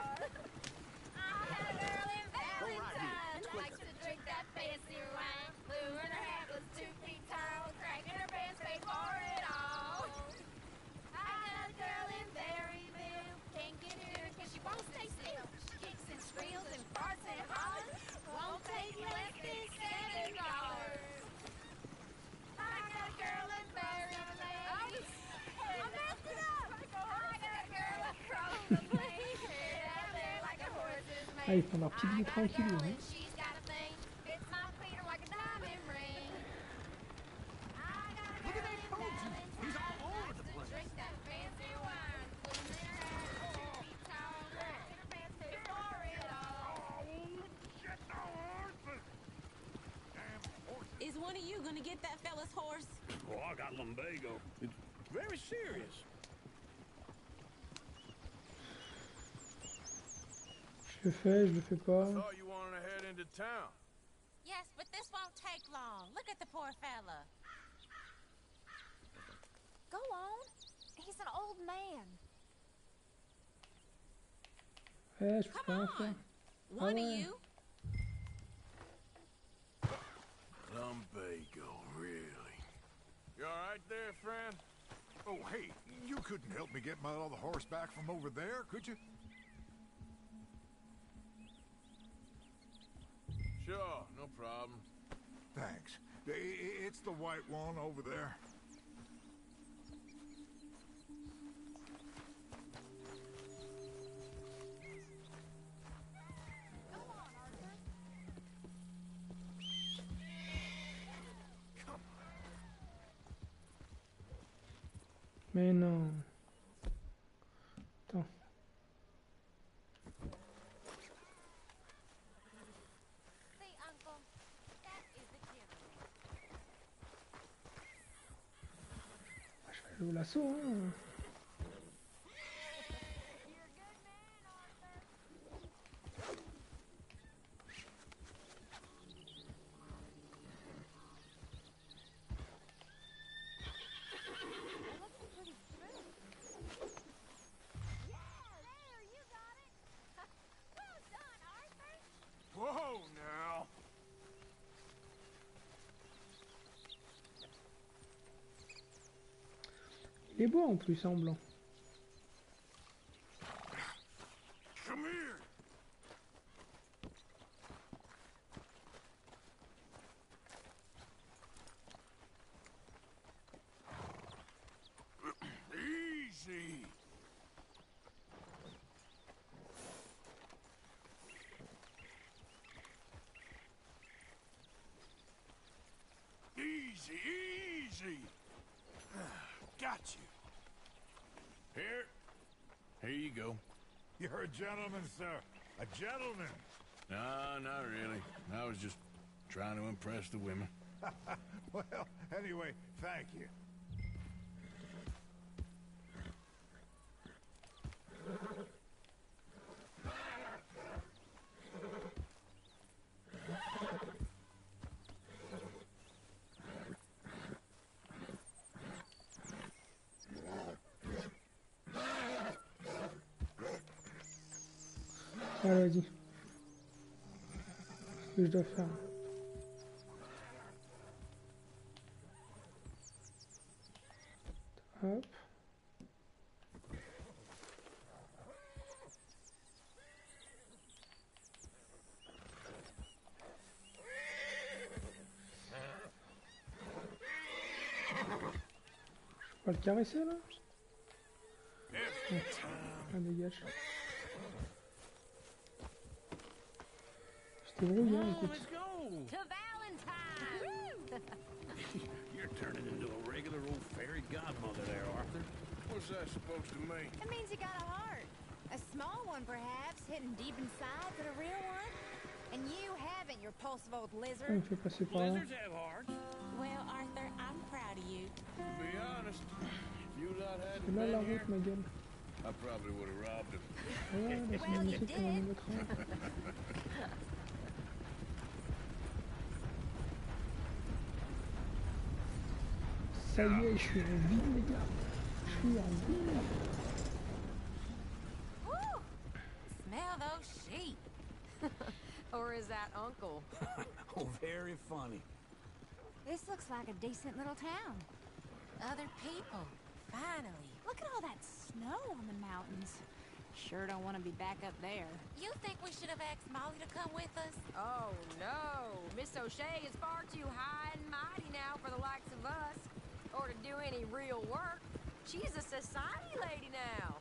I had a girl in Valentine. Likes to drink that fancy wine. Blue in her hat was 2 feet tall. Cracking her pants, paid for it all. I got a girl in Berryville. Can't get her 'cause she won't stay still. She kicks and squeals and farts and hollers. Won't take less than $7. I got a girl in Berryville. I messed it up. I got a girl across the place. Out there like a horse's mane. Ah, ils font leur petite vie tranquille. Hein. She's got a thing. Fits my feet are like a diamond ring. I got a girl in Valentine. He's all over the Likes to place. drink that fancy wine. Blue in her hat, 2 feet tall. Cracking her pants, paid for it all. Is one of you going to get that fella's horse? Oh, I got lumbago. It's very serious. Je le fais, je le fais pas. Thought you wanted to head into town. Yes, but this won't take long. Look at the poor fella. Go on. He's an old man. Ouais, je peux Come rien faire. on. One Ah of ouais. you. Lumbago, really? You all right there, friend? Oh, hey, you couldn't help me get my other horse back from over there, could you? Sure, no problem. Thanks. It's the white one over there. Mais non. Attends. See, Uncle, that is the kid. Je vais aller au lasso. Hein. Whoa, now. Il est beau en plus en blanc. Come here. Easy, easy. Got you. Here you go. You're a gentleman, sir. A gentleman. No, not really. I was just trying to impress the women. Well, anyway, thank you. Allez, vas-y. Ce que je dois faire. Hop. Je peux pas le caresser là? Ah, dégage. Je te brouille, hein, écoute. To Valentine! You're turning into a regular old fairy godmother there, Arthur. What's that supposed to mean? It means you got a heart. A small one, perhaps, hidden deep inside, but a real one. And you haven't, you repulsive old Ah, il lizard. me fait passer par là. Lizards have hearts. Well, Arthur, I'm proud of you. To be honest, if you lot hadn't C'est là la been here, route, ma gueule. I probably would have robbed him. Ouais, bah, c'est Well, you magnifique comme un did. nouveau train. Ça y est, je suis en ville, les gars. Je suis en ville. Woo! Smell those sheep. Or is that Uncle? Oh, very funny. This looks like a decent little town. Other people. Finally. Look at all that snow on the mountains. Sure don't want to be back up there. You think we should have asked Molly to come with us? Oh, no. Miss O'Shea is far too high and mighty now for the likes of us. Or to do any real work. She's a society lady now.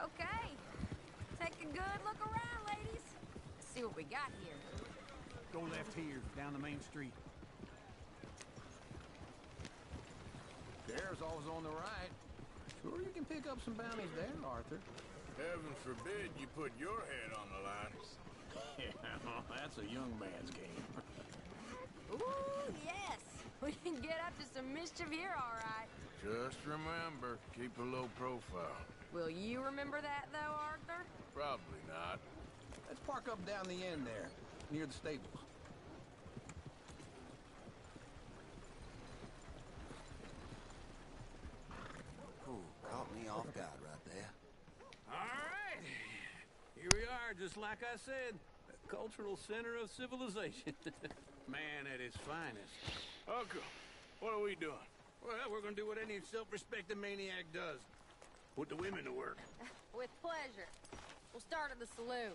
Okay. Take a good look around, ladies. Let's see what we got here. Go left here, down the main street. There's always on the right. Sure you can pick up some bounties there, Arthur. Heaven forbid you put your head on the line. Yeah, that's a young man's game. Ooh, yes. We can get up to some mischief here, all right. Just remember, keep a low profile. Will you remember that, though, Arthur? Probably not. Let's park up down the end there, near the stables. Ooh, caught me off guard right there. All right. Here we are, just like I said. The cultural center of civilization. Man at his finest. Uncle, what are we doing? Well, we're gonna do what any self-respecting maniac does. Put the women to work. With pleasure. We'll start at the saloon.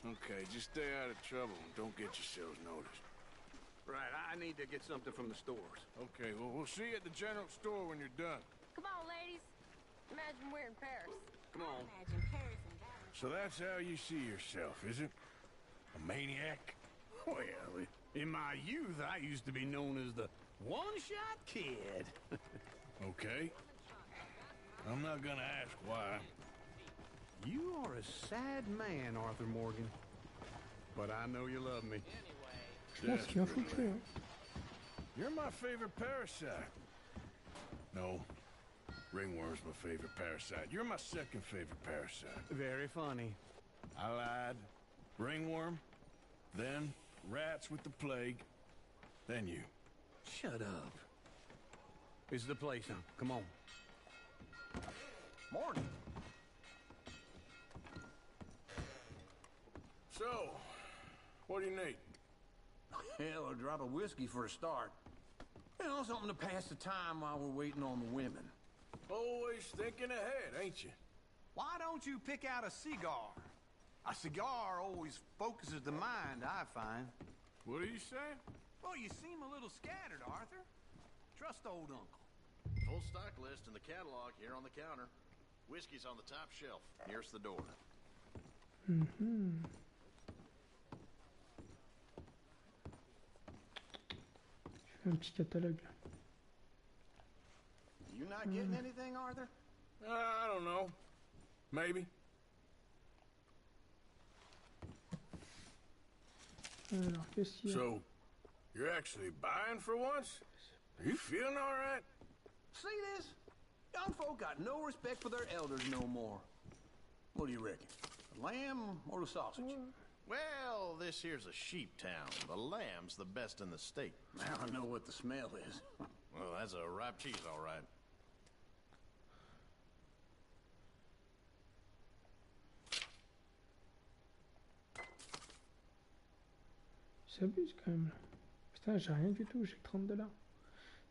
Okay, just stay out of trouble and don't get yourselves noticed. Right, I need to get something from the stores. Okay, well, we'll see you at the general store when you're done. Come on, ladies. Imagine we're in Paris. Come on. Imagine Paris and Valentine. So that's how you see yourself, is it? A maniac? Well, in my youth, I used to be known as the one-shot kid. Okay. I'm not gonna ask why. You are a sad man, Arthur Morgan. But I know you love me. Je pense qu'il y a un foutu, hein. You're my favorite parasite. No. Ringworm's my favorite parasite. You're my second favorite parasite. Very funny. I lied. Ringworm, then rats with the plague, then you. Shut up. This is the place, huh? Come on. Morning. So, what do you need? Hell, a drop of whiskey for a start. You know, something to pass the time while we're waiting on the women. Always thinking ahead, ain't you? Why don't you pick out a cigar? A cigar always focuses the mind, I find. What are you saying? Well, you seem a little scattered, Arthur. Trust old Uncle. Full stock list in the catalog here on the counter. Whiskey's on the top shelf, nearest the door. Mhm. Je Un petit catalogue là. You not getting anything, Arthur? I don't know. Maybe. Alors, qu'est-ce qu'il y a? So, you're actually buying for once? Are you feeling all right? See this? Young folk got no respect for their elders no more. What do you reckon? The lamb or the sausage? Well, this here's a sheep town. The lamb's the best in the state. Now I know what the smell is. Well, that's a ripe cheese, all right. Ça abuse quand même. Putain, j'ai rien du tout, j'ai que 30 $.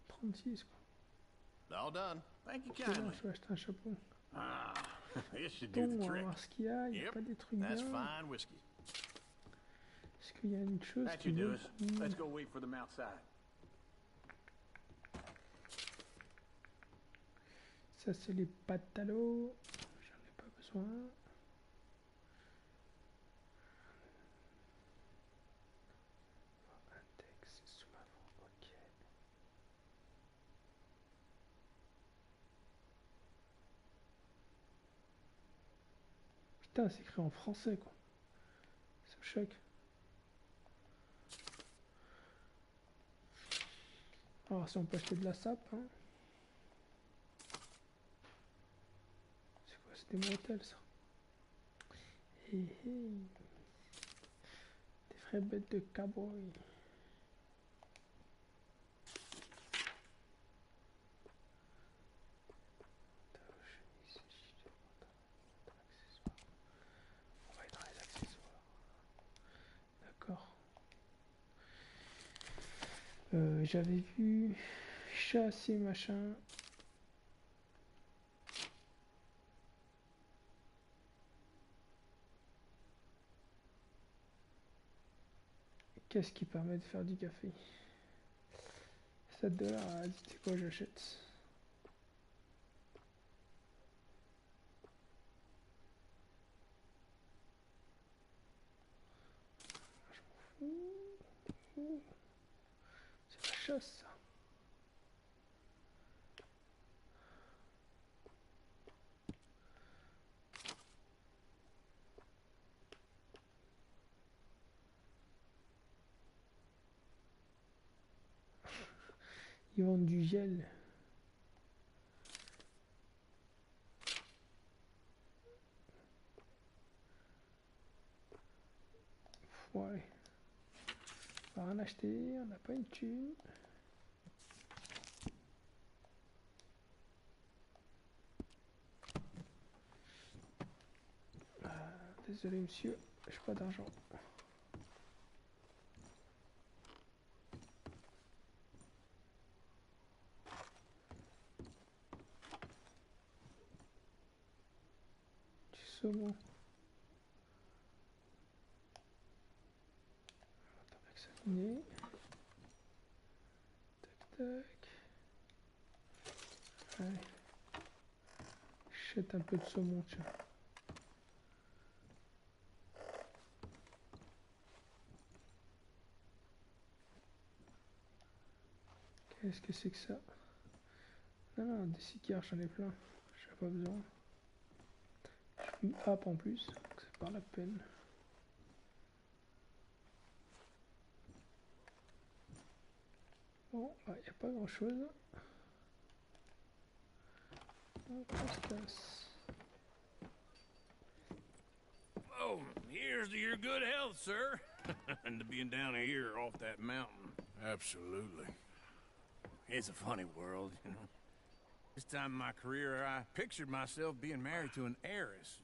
36 quoi. All done. Thank you Là, kindly. je vais acheter un chapeau. Ah, this should do Bon, the on va trick. voir ce qu'il y a. Il n'y a pas des trucs That's bien. fine whiskey. Est-ce qu'il y a une chose That qui should do vaut us. le coup? Let's go wait for them outside. Ça, c'est les pâtes à l'eau. J'en ai pas besoin. Un texte sous ma forme. Ok. Putain, c'est écrit en français quoi. Ça me choque. Alors, si on peut acheter de la sape, hein. C'est quoi? C'est des bretelles ça. Hé hé. Des vraies bêtes de cowboy. On va aller dans les accessoires. D'accord. J'avais vu chasser machin. Qu'est-ce qui permet de faire du café? 7 $, vas-y, c'est quoi, j'achète. Je m'en fous. C'est la chasse ça. Ils vendent du gel. Ouais. On va rien acheter, on n'a pas une thune. Désolé monsieur, j'ai pas d'argent. Du saumon. Attends que ça finisse. Tac tac. Allez. Jette un peu de saumon, tiens. Qu'est-ce que c'est que ça? Non, non, des cigares, j'en ai plein. J'en ai pas besoin. Je fume hop en plus, donc c'est pas la peine. Bon, bah, y a pas grand chose. Donc on se casse. Oh, here's to your good health, sir. And to being down here off that mountain. Absolutely. It's a funny world, you know. This time in my career, I pictured myself being married to an heiress.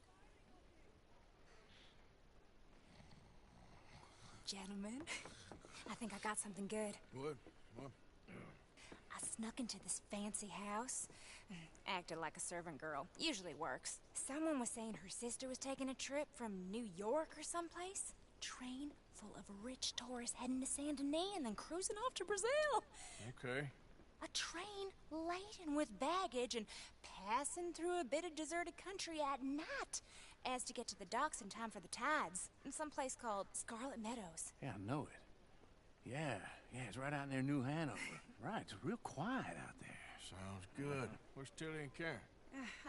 Gentlemen, I think I got something good. What? I snuck into this fancy house, acted like a servant girl. Usually works. Someone was saying her sister was taking a trip from New York or someplace. Train full of rich tourists heading to Saint Denis and then cruising off to Brazil. Okay. A train laden with baggage and passing through a bit of deserted country at night as to get to the docks in time for the tides in some place called Scarlet Meadows. Yeah, I know it. Yeah, it's right out near New Hanover. Right, it's real quiet out there. Sounds good. Where's Tilly and Karen?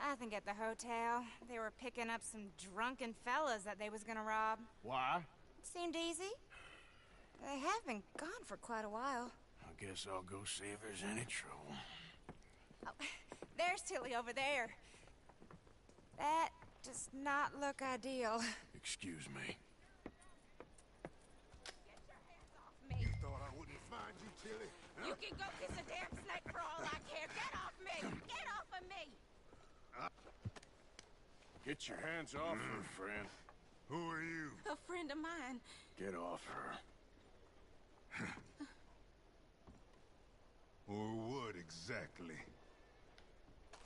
I think at the hotel. They were picking up some drunken fellas that they was gonna rob. Why? It seemed easy. They have been gone for quite a while. I guess I'll go see if there's any trouble. Oh, there's Tilly over there. That does not look ideal. Excuse me. You thought I wouldn't find you, Tilly? You can go kiss a damn snake for all I care. Get off me! Get off of me! Get your hands off her, friend. Who are you? A friend of mine. Get off her. Or what exactly?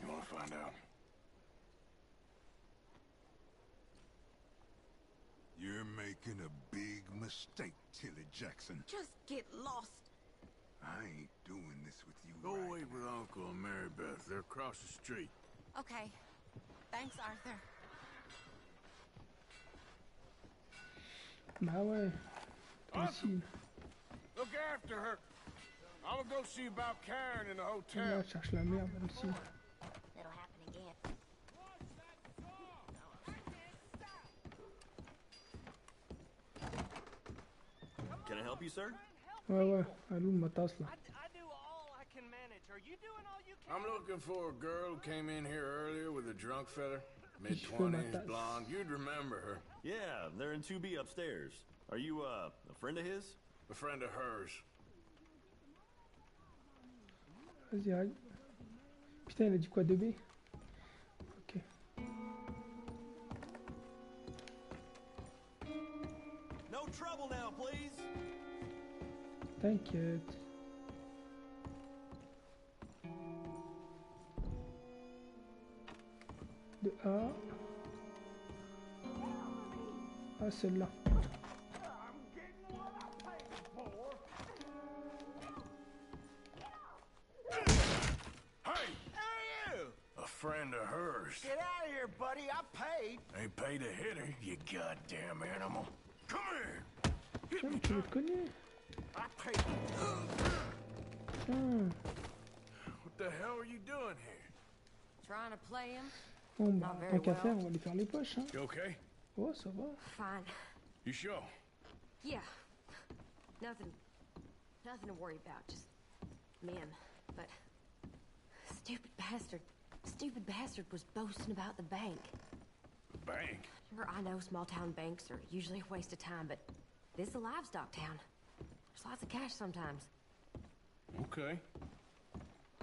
You want to find out? You're making a big mistake, Tilly Jackson. Just get lost. I ain't doing this with you. Go right wait now. with Uncle and Mary Beth. They're across the street. Okay. Thanks, Arthur. Bah ouais. Possible. Look after her. I'm gonna go see about Karen in the Là, hotel. je cherche la merde aussi. It'll happen again. Can I help you, sir? Ouais, ouais. Allô, ma tasse là. I do all I can manage. Are you doing all you can? I'm looking for a girl who came in here earlier with a drunk fella. Je fais ma Mid-20s, tasse. blonde. You'd remember her. Yeah, they're in 2B upstairs. Are you, a friend of his? A friend of hers. Vas-y, aïe. Putain, il a dit quoi, 2B? Ok. No trouble now, please. T'inquiète. De A. Ah, celle-là. A friend of hers. Get out of here, buddy. I paid. Ain't paid to hit her, you goddamn animal. Come here. Tiens, mais tu le connais. I paid. Tiens. What the hell are you doing here? Trying to play him? Bon, bah, Not very tant qu'à well. faire, on va aller faire les poches, hein. You okay? Oh, ça va. Fine. You sure? Yeah. Nothing to worry about. Just men. But stupid bastard was boasting about the bank. Bank? Sure, I know small town banks are usually a waste of time, but this is a livestock town. There's lots of cash sometimes. Okay.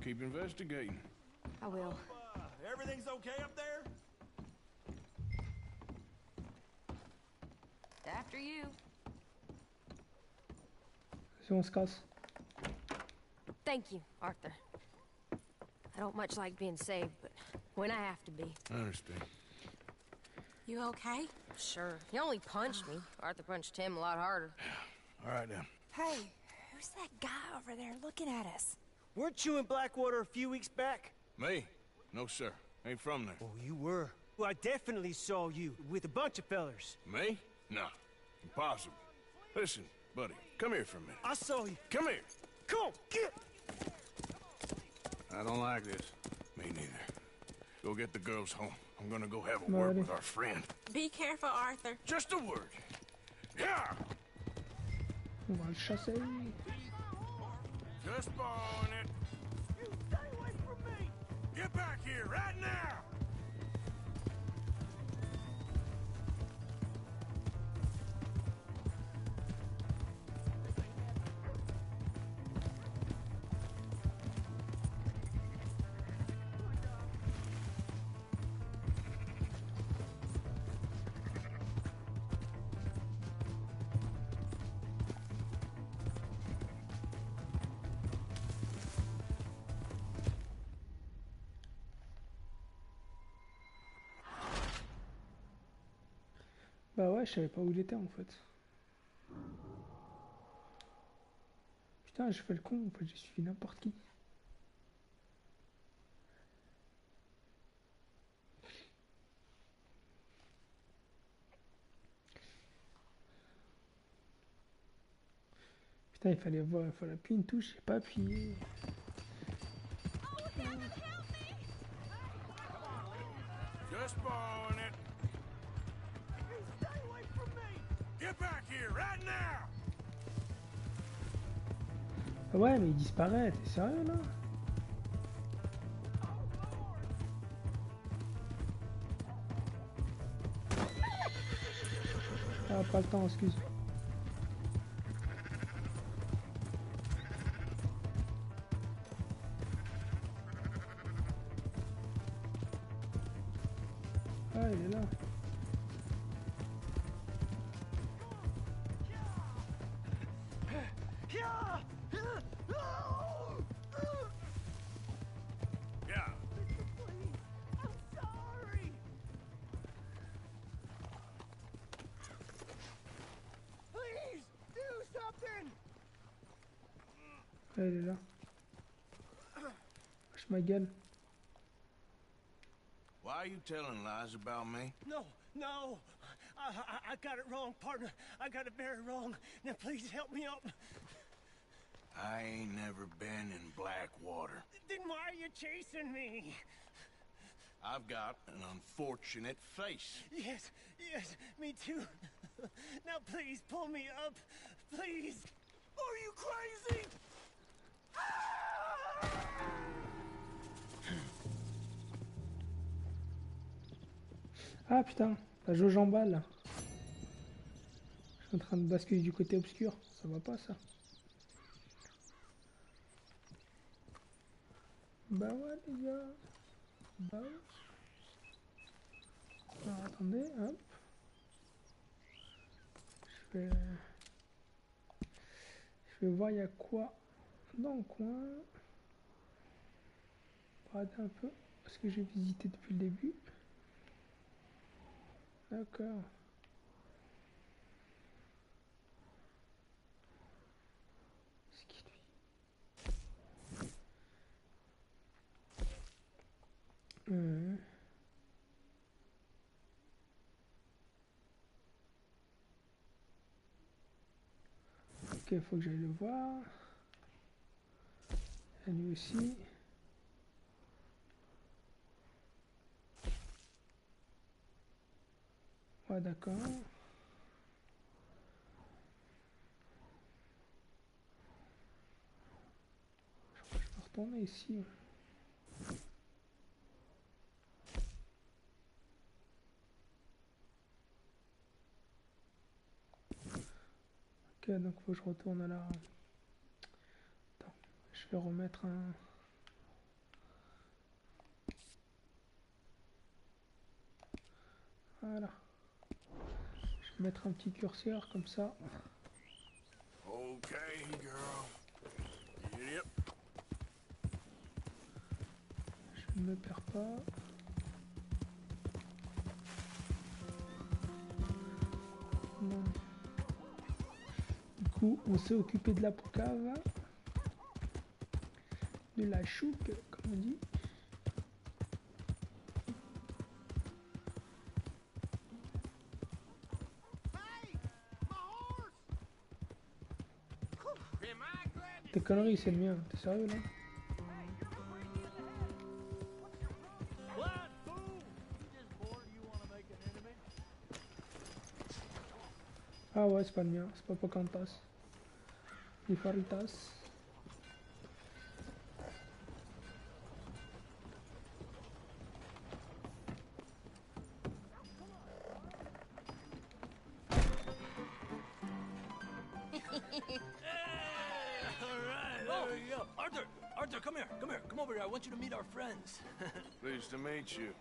Keep investigating. I will. Everything's okay up there? After you. Si on se casse. Thank you, Arthur. I don't much like being saved, but when I have to be. I understand. You okay? Sure. He only punched me. Arthur punched him a lot harder. All right, then. Hey, who's that guy over there looking at us? Weren't you in Blackwater a few weeks back? Me? No, sir. Ain't from there. Oh, you were. Well, I definitely saw you with a bunch of fellers. Me? No. Impossible. Listen, buddy, come here for a minute. I saw you. Come here. Come on, get! I don't like this. Me neither. Go get the girls home. I'm gonna go have a word with our friend. Be careful, Arthur. Just a word. Yeah! On va le chasser. Just borrowing it. You stay away from me! Get back here right now! Bah ouais, je savais pas où il était en fait. Putain, j'ai fait le con, en fait, j'ai suivi n'importe qui. Putain, il fallait appuyer une touche, j'ai pas appuyé. Just borrowing it. Stay away from me. Get back here right now. Ah ouais, mais il disparaît, t'es sérieux là? Ah, pas le temps, excuse. Ah, il est là. Yeah. Please, do something! Ah, il est là. Lâche ma gueule. Why are you telling lies about me? No, no. I got it wrong, partner. I got it very wrong. Now please help me up. I ain't never been in Blackwater. Then why are you chasing me? I've got an unfortunate face. Yes, yes, me too. Now please pull me up. Please. Are you crazy? Ah putain, la jauge en balle là. Je suis en train de basculer du côté obscur, ça va pas ça. Bah ouais les gars. Bah ouais. Alors attendez, hop. Je vais voir il y a quoi dans le coin. Regarder un peu ce que j'ai visité depuis le début. D'accord. Ce qui lui. Ok, faut que j'aille le voir. Et lui aussi. Ouais, d'accord. Je vais retourner ici. Ok, donc faut que je retourne à la... Attends, je vais remettre un... Voilà. Je vais mettre un petit curseur comme ça. Okay, girl. Get up. Je ne me perds pas. Non. Du coup, on s'est occupé de la poucave. De la chouque, comme on dit. Tes conneries, c'est le mien. T'es sérieux là? Ah ouais, c'est pas le mien. C'est pas Pocahontas. Ni Faritas. Arthur, come here. Come over here. I want you to meet our friends. Pleased to meet you.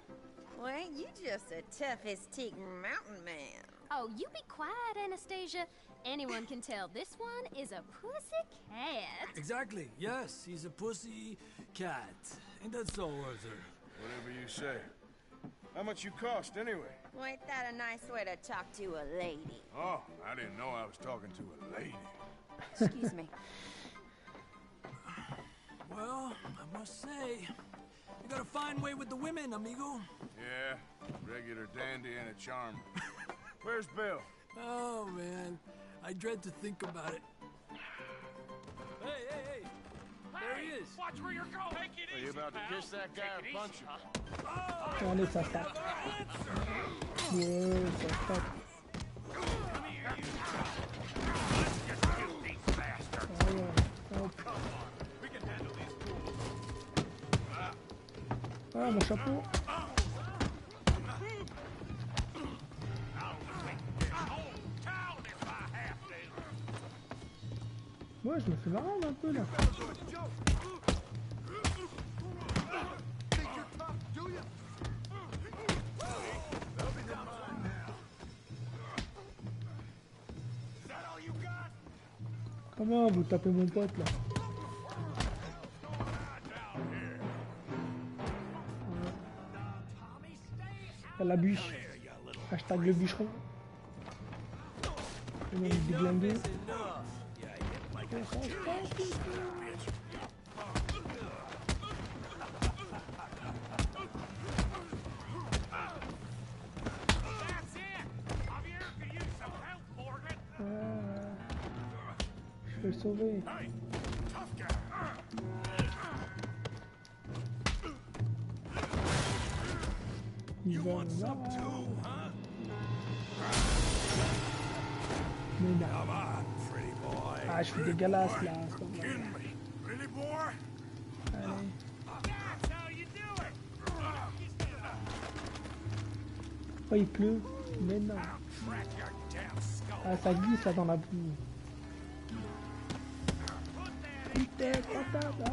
Well, ain't you just a tough-as-teak mountain man? Oh, you be quiet, Anastasia. Anyone can tell this one is a pussy cat. Exactly. Yes, he's a pussy cat. Ain't that so, Arthur? Whatever you say. How much you cost, anyway? Well, ain't that a nice way to talk to a lady? Oh, I didn't know I was talking to a lady. Excuse me. Well, I must say, you got a fine way with the women, amigo. Yeah, regular dandy and a charmer. Where's Bill? Oh, man. I dread to think about it. Watch where you're going. Take it Are you easy, about to pal. kiss that guy or Take it punch easy, him? huh? Allez, ça tape. Ouais, ça tape. Ah, mon chapeau. Ouais, je me fais marrer un peu là. Comment vous tapez mon pote là? La bûche. Hashtag le bûcheron. Et même déglingué. Je vais le sauver. Il va là. Mais non. Ah, je suis dégueulasse là. Allez. Oh, il pleut. Mais non. Ah, ça glisse là dans la boue. Putain, patate, ah.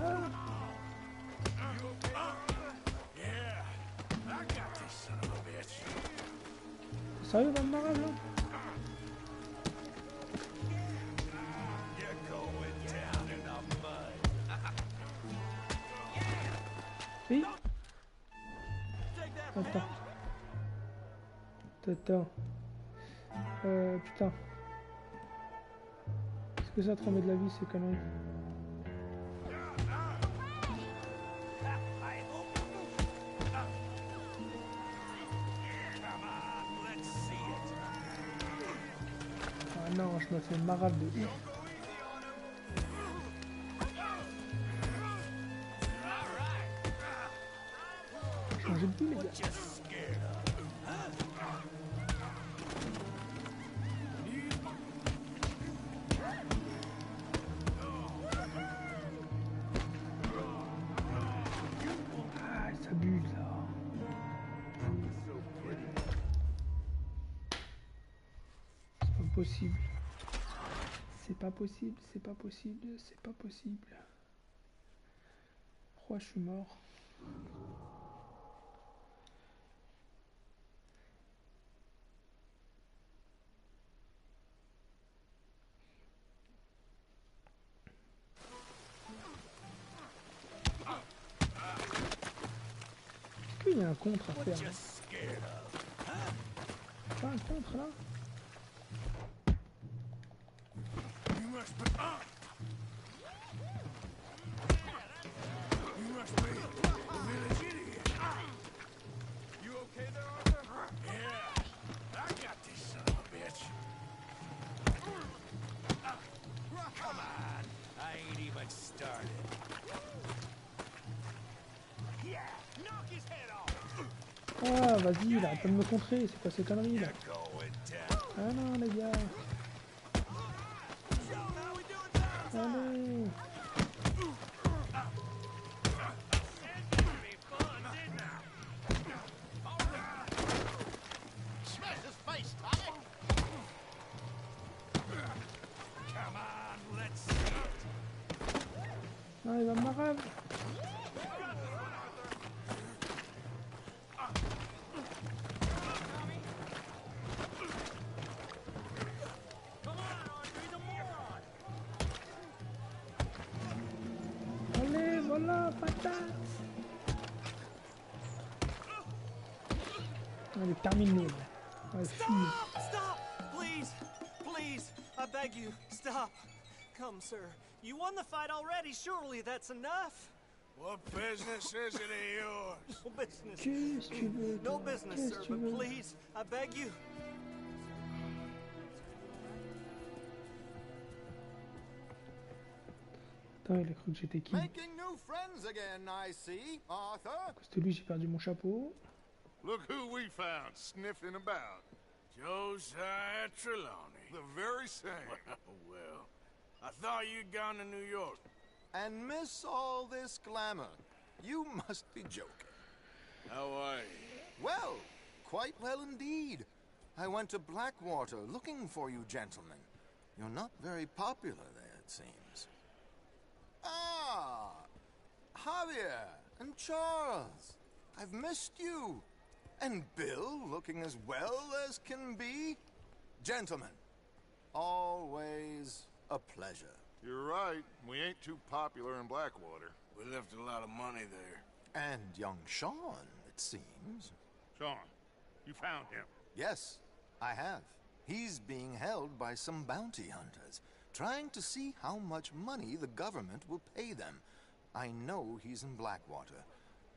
Sérieux, dans le marage là? Oui. Attends. Putain. Est-ce que ça te remet de la vie ces conneries? Ah non, je me fais marave de ouf. Changez de vie les gars. Possible. C'est pas possible, c'est pas possible, c'est pas possible. Pourquoi je suis mort? Est-ce qu'il y a un contre à faire? Pas un contre là? Ah, vas-y, là, arrête de me contrer, c'est quoi ces conneries là? Ah non, les gars. Allez. Ah, il va me marrer. Allez, voilà, patate. Allez, terminé. Allez, fini. Stop! Please! Please! I beg you, stop! Come, sir. You won the fight already. Surely that's enough. What business is it of yours? No business. Qu'est-ce que tu veux? No business, sir, but please, I beg you. Attends, il a cru que j'étais qui? Making new friends again, I see, Arthur. À cause de lui, j'ai perdu mon chapeau. Look who we found sniffing about. Josiah Trelawney. The very same. Well, I thought you'd gone to New York. And miss all this glamour. You must be joking. How are you? Well, quite well indeed. I went to Blackwater looking for you gentlemen. You're not very popular there, it seems. Ah! Javier and Charles. I've missed you. And Bill looking as well as can be. Gentlemen, always a pleasure. You're right. We ain't too popular in Blackwater. We left a lot of money there. And young Sean, it seems. Sean, you found him? Yes, I have. He's being held by some bounty hunters, trying to see how much money the government will pay them. I know he's in Blackwater,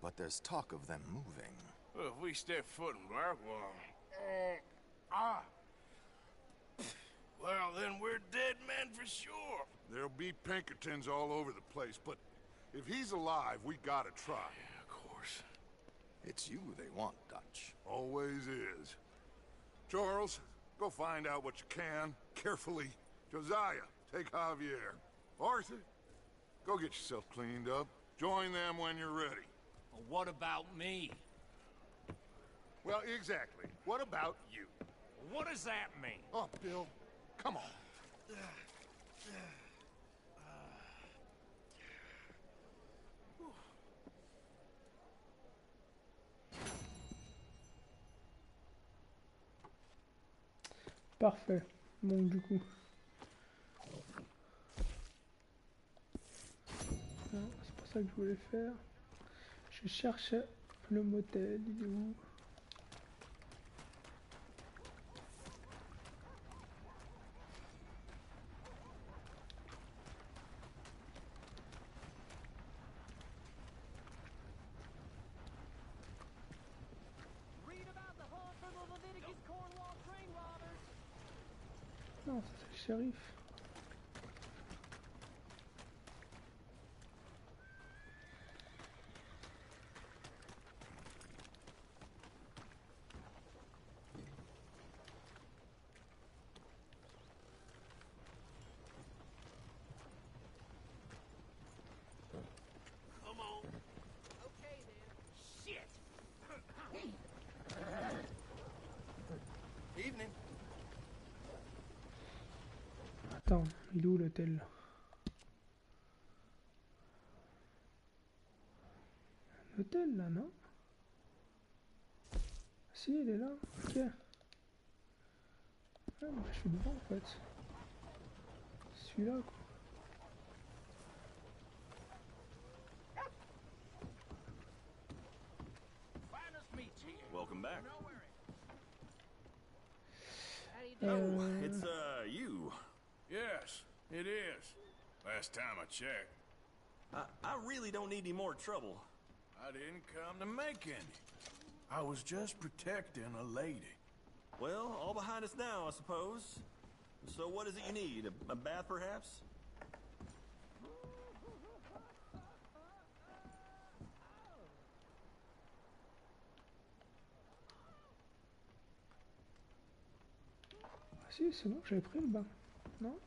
but there's talk of them moving. Well, if we step foot in Blackwater... Well, then we're dead men for sure. There'll be Pinkertons all over the place, but if he's alive, we gotta try. Yeah, of course. It's you they want, Dutch. Always is. Charles, go find out what you can, carefully. Josiah, take Javier. Arthur, go get yourself cleaned up. Join them when you're ready. Well, what about me? Well, exactly. What about you? What does that mean? Oh, Bill, come on. Parfait. Donc du coup... Non, c'est pas ça que je voulais faire. Je cherchais le motel, il est où? Non, ça c'est le shérif. Come on. Okay, then. Shit. Evening. Attends, il est où l'hôtel? L'hôtel là, non? Si, il est là, ok. Ah, bah, je suis devant en fait. Celui-là quoi. Welcome back. Oh, It's, you. Yes, it is. Last time I checked. I really don't need any more trouble. I didn't come to make any. I was just protecting a lady. Well, all behind us now, I suppose. So what is it you need? A bath, perhaps? Ah si, c'est bon, j'avais pris le bain. Non?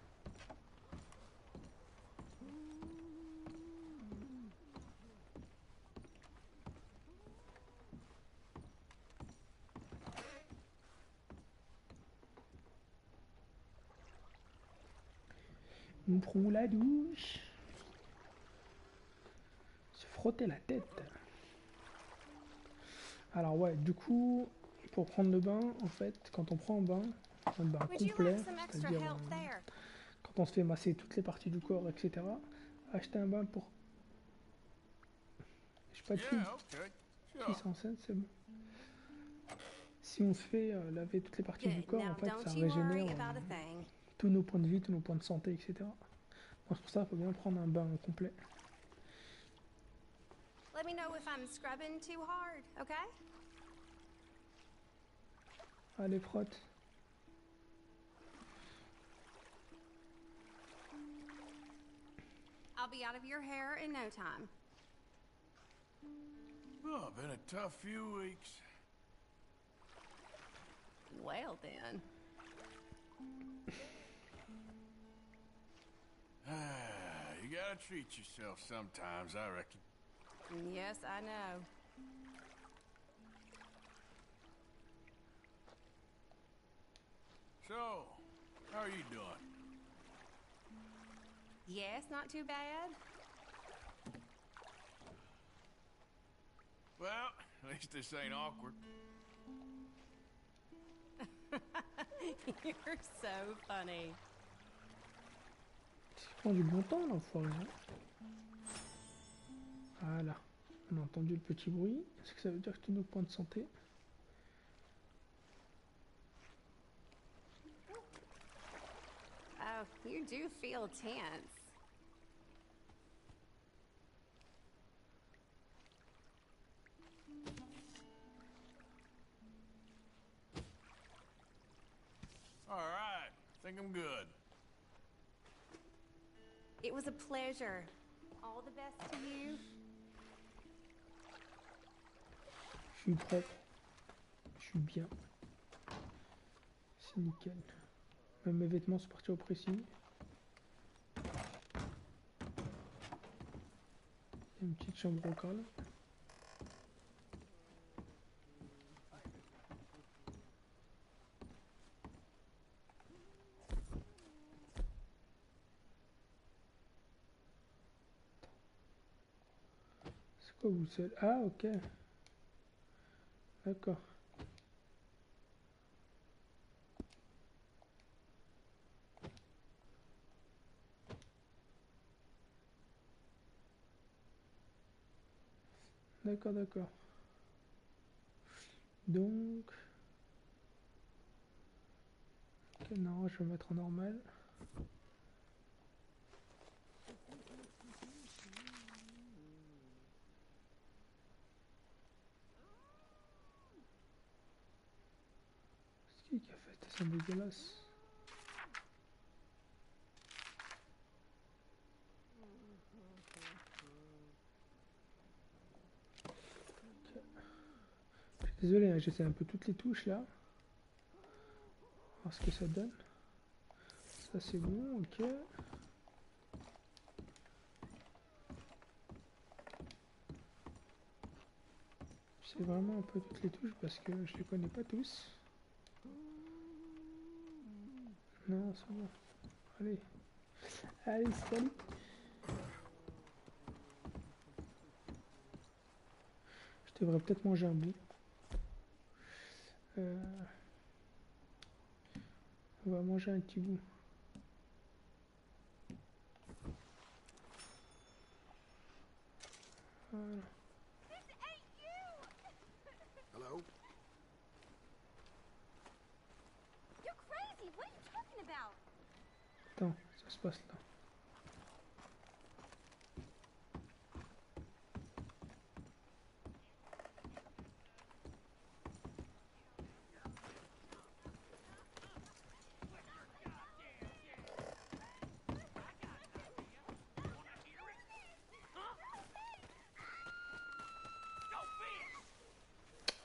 On prend la douche. Se frotter la tête. Alors ouais, du coup, pour prendre le bain, en fait, quand on prend un bain complet, c'est-à-dire quand on se fait masser toutes les parties du corps, etc., acheter un bain pour... Je sais pas de film. Si c'est en scène, c'est bon. Si on se fait laver toutes les parties du corps, en fait, ça régénère tous nos points de vie, tous nos points de santé, etc. Donc c'est pour ça qu'il faut bien prendre un bain complet. Let me know if I'm scrubbing too hard, okay? Allez, frotte. I'll I'll be out of your hair in no time. Oh, been a tough few weeks. Well then. You gotta treat yourself sometimes, I reckon. Yes, I know. So, how are you doing? Yes, not too bad. Well, at least this ain't awkward. You're so funny. Il prend du bon temps l'enfoiré. Voilà. On a entendu le petit bruit. Est-ce que ça veut dire que tu nous points de santé? Oh, you do feel tense. All right, think I'm good. It was a pleasure. All the best to you. Je suis propre. Je suis bien. C'est nickel. Même mes vêtements sont partis au pressing. Une petite chambre au calme. C'est quoi vous seul? Ah ok. D'accord. D'accord, d'accord. Donc... Ok, non, je vais mettre en normal. C'est qui a fait? C'est dégueulasse. Désolé, hein, j'essaie un peu toutes les touches là. Voir ce que ça donne. Ça c'est bon, ok. J'essaie vraiment un peu toutes les touches parce que je les connais pas tous. Non, c'est bon. Allez. Allez, salut. Je devrais peut-être manger un bout. On va manger un petit bout. Voilà. Hello? You're crazy. What are you talking about? Attends, ça se passe là.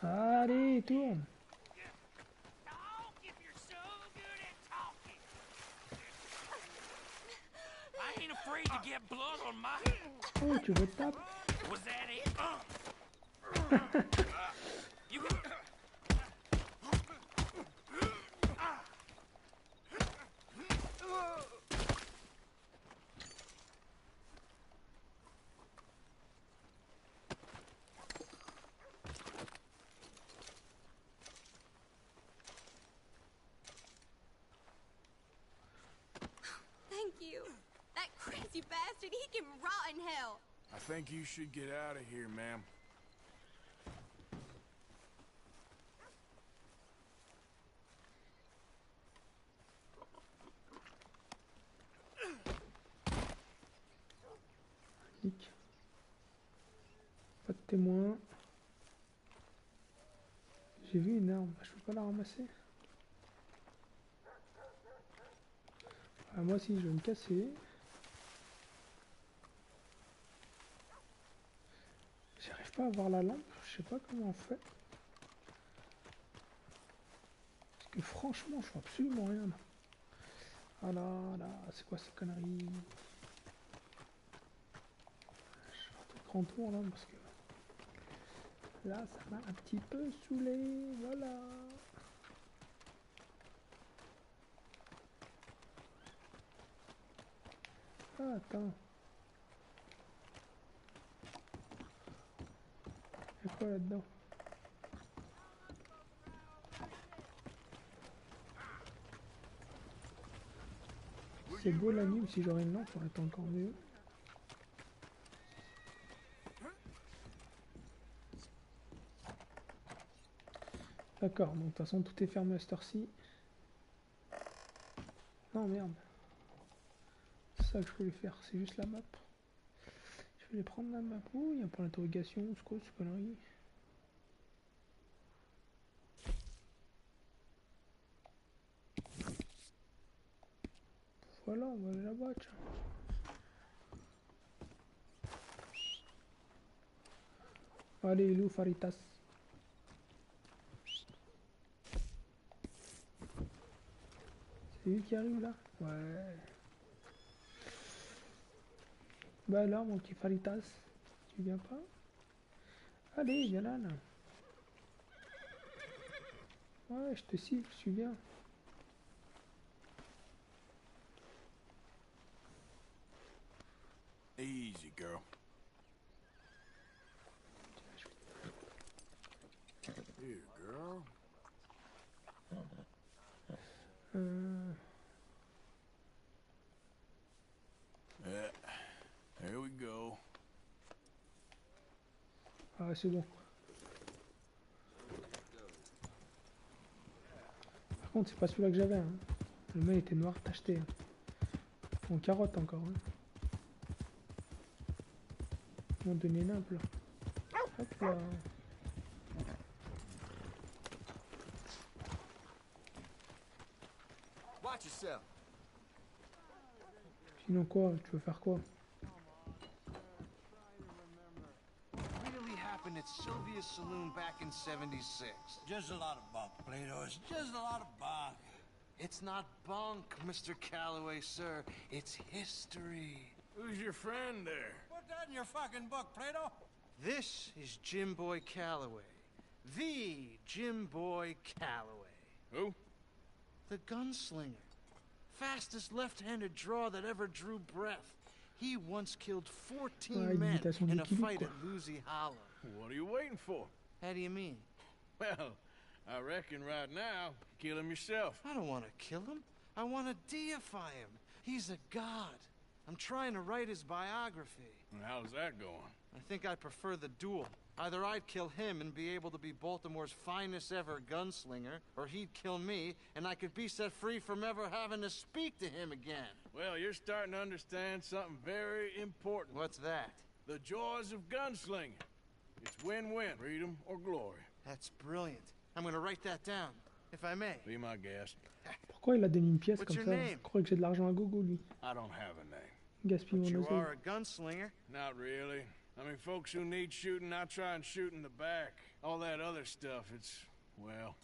Allez, tourne. I ain't afraid to get blood on my... Oh, tu veux taper? Was that it? You... Thank you. That crazy bastard, he can rot in hell. I think you should get out of here, ma'am. Nick. Pas de témoin. J'ai vu une arme, je peux pas la ramasser. Ah, moi aussi je vais me casser. pas à avoir la lampe, je sais pas comment on fait. Parce que franchement, je vois absolument rien là. Ah là, c'est quoi ces conneries? Je vais faire tout grand tour là parce que là, ça m'a un petit peu saoulé. Voilà. Ah, attends. Il y a quoi là-dedans? C'est beau la nuit, si j'aurais une lampe, ça aurait été encore mieux. D'accord, donc de toute façon tout est fermé à cette heure-ci. Non merde. C'est ça que je voulais faire, c'est juste la map. Je voulais prendre la map. Oh, il y a un point d'interrogation, c'est quoi ce connerie? Voilà, on va aller là-bas, tiens. Allez, il est où Faritas? C'est lui qui arrive là? Ouais. Bah alors, mon petit Faritas, tu viens pas? Allez, viens là, là. Ouais, je te siffle, je suis bien. Easy, girl. Here, girl. Yeah, here we go. Ah, c'est bon. Par contre, c'est pas celui-là que j'avais. Hein. Le mail était noir tacheté. Hein. En carotte encore. Hein. Ils m'ont donné nimble là. Hop là. Watch yourself. Sinon quoi? Tu veux faire quoi? Really happened at Sylvia's Saloon back in '76. Just a lot of bunk, Plato. It's just a lot of bunk. It's not bunk, Mr. Calloway, sir. It's history. Who's your friend there? Put that in your fucking book, Plato. This is Jim Boy Calloway. The Jim Boy Calloway. Who? The gunslinger. Fastest left-handed draw that ever drew breath. He once killed 14 men in a fight at Lucy Hollow. What are you waiting for? How do you mean? Well, I reckon right now, kill him yourself. I don't want to kill him. I want to deify him. He's a god. I'm trying to write his biography. And how's that going? I think I prefer the duel. Either I'd kill him and be able to be Baltimore's finest ever gunslinger, or he'd kill me, and I could be set free from ever having to speak to him again. Well, you're starting to understand something very important. What's that? The joys of gunslinging. It's win-win, freedom or glory. That's brilliant. I'm gonna write that down, if I may. Be my guest. Pourquoi il a donné une pièce What's comme your ça? name? Je crois que j'ai de l'argent à gogo lui. I don't have a name. Gaspille But mon you oseille. are a gunslinger. Not really. I mean, folks who need shooting, I try and shoot in the back. All that other stuff, it's, well,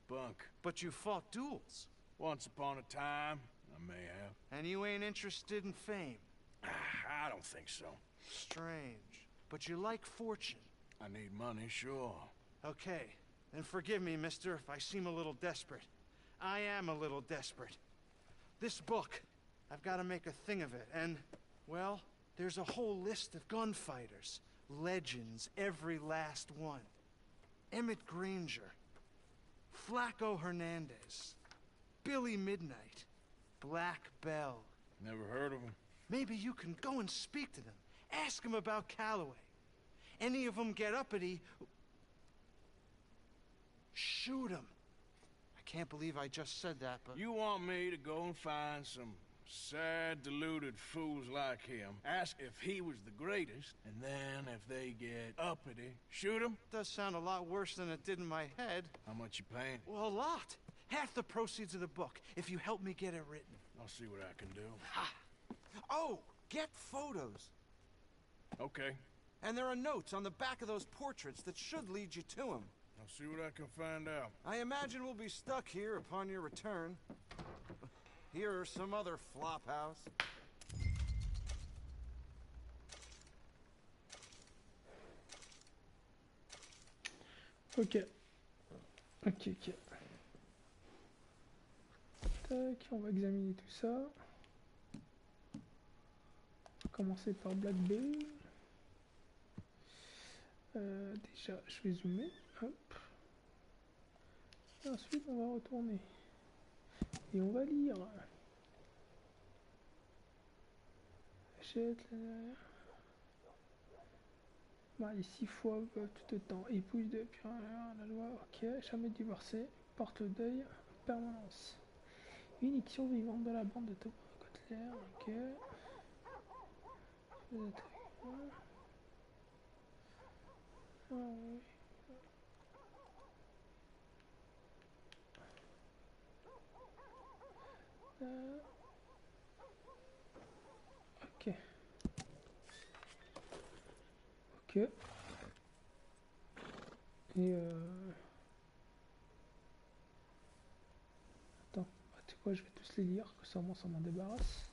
bunk. But you fought duels. Once upon a time, I may have. And you ain't interested in fame. I don't think so. Strange. But you like fortune. I need money, sure. Okay. Then forgive me, mister, if I seem a little desperate. I am a little desperate. This book, I've got to make a thing of it, and, well, there's a whole list of gunfighters. Legends, every last one. Emmett Granger. Flaco Hernandez. Billy Midnight. Black Bell. Never heard of him. Maybe you can go and speak to them. Ask them about Calloway. Any of them get uppity, shoot them. I can't believe I just said that, but... You want me to go and find some sad, deluded fools like him, ask if he was the greatest, and then if they get uppity, shoot him? Does sound a lot worse than it did in my head. How much you paying? Well, a lot. Half the proceeds of the book, if you help me get it written. I'll see what I can do. Ha! Oh, get photos. Okay. And there are notes on the back of those portraits that should lead you to him. I'll see what I can find out. I imagine we'll be stuck here upon your return. Here or some other flop house. Ok. Ok. Tac, on va examiner tout ça. On va commencer par Black Bay. Déjà, je vais zoomer. Hop. Et ensuite, on va retourner. Et on va lire. Achète la... Marié 6 fois, veuve tout le temps, épouse de puis la loi, ok, jamais divorcée, porte deuil, permanence. Unique survivante de la bande de Thomas Kotler, ok. Ah oui. Ok. Ok. Et attends, tu sais quoi, je vais tous les lire, que ça m'en débarrasse.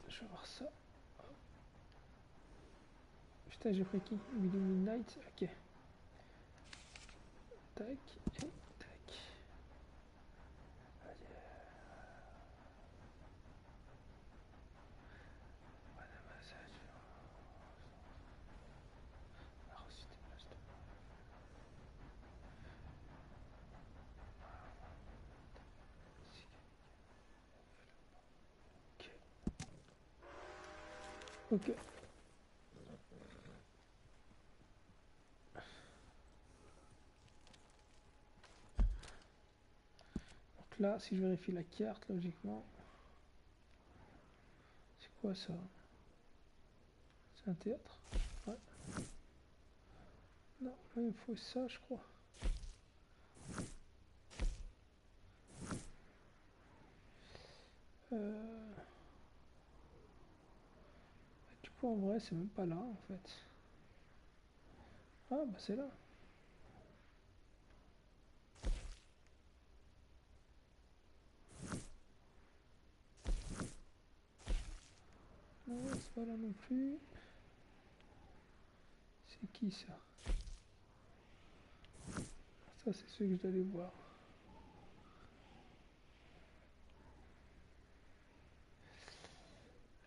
Je vais voir ça. Putain, j'ai pris qui? Midnight, ok. Tac, et tac. Ok. Donc là, si je vérifie la carte, logiquement, c'est quoi ça? C'est un théâtre? Ouais. Non, il me faut ça, je crois. Du coup, en vrai, c'est même pas là, en fait. Ah, bah c'est là. Non, c'est pas là non plus. C'est qui ça? Ça, c'est ceux que je dois aller voir.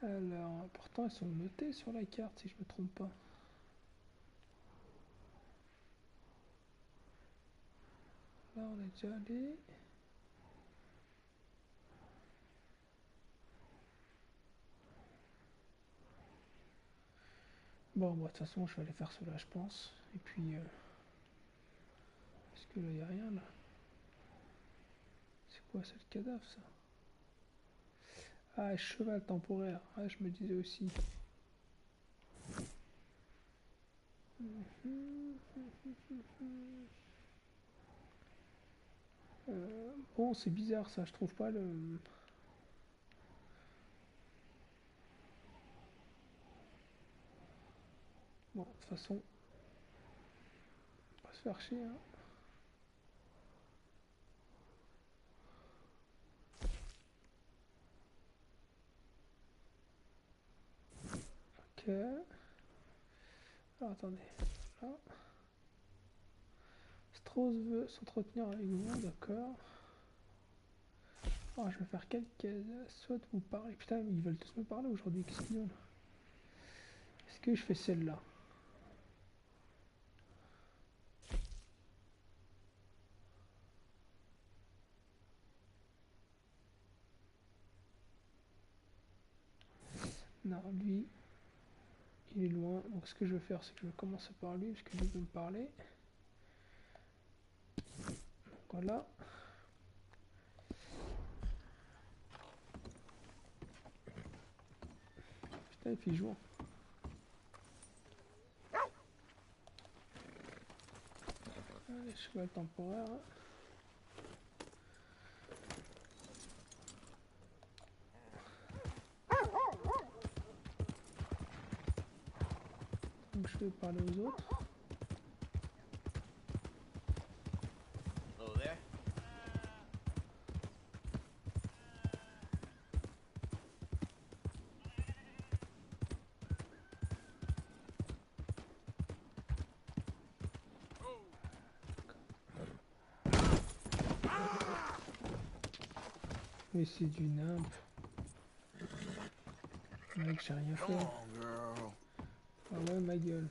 Alors, pourtant, ils sont notés sur la carte, si je me trompe pas. Là, on est déjà allé. Bon, bah, de toute façon, je vais aller faire cela, je pense. Et puis, est-ce que là, il n'y a rien, là? C'est quoi, c'est le cadavre, ça? Ah, cheval temporaire. Ah, je me disais aussi. Bon, c'est bizarre, ça. Je trouve pas le... Bon, de toute façon, on va se faire chier, hein. Ok. Alors, attendez. Là. Strauss veut s'entretenir avec vous, d'accord. Oh, je vais faire quelques... Soit vous parler. Putain, ils veulent tous me parler aujourd'hui. Qu'est-ce qu'ils ont là? Est-ce que je fais celle-là? Non, lui, il est loin. Donc ce que je vais faire, c'est que je vais commencer par lui, parce que lui veut me parler. Donc voilà. Putain, il fait jour. Allez, cheval temporaire. peu parler aux autres. Hello there. Mais c'est du nimp. Mec, j'ai rien fait. Ah ouais, ma gueule.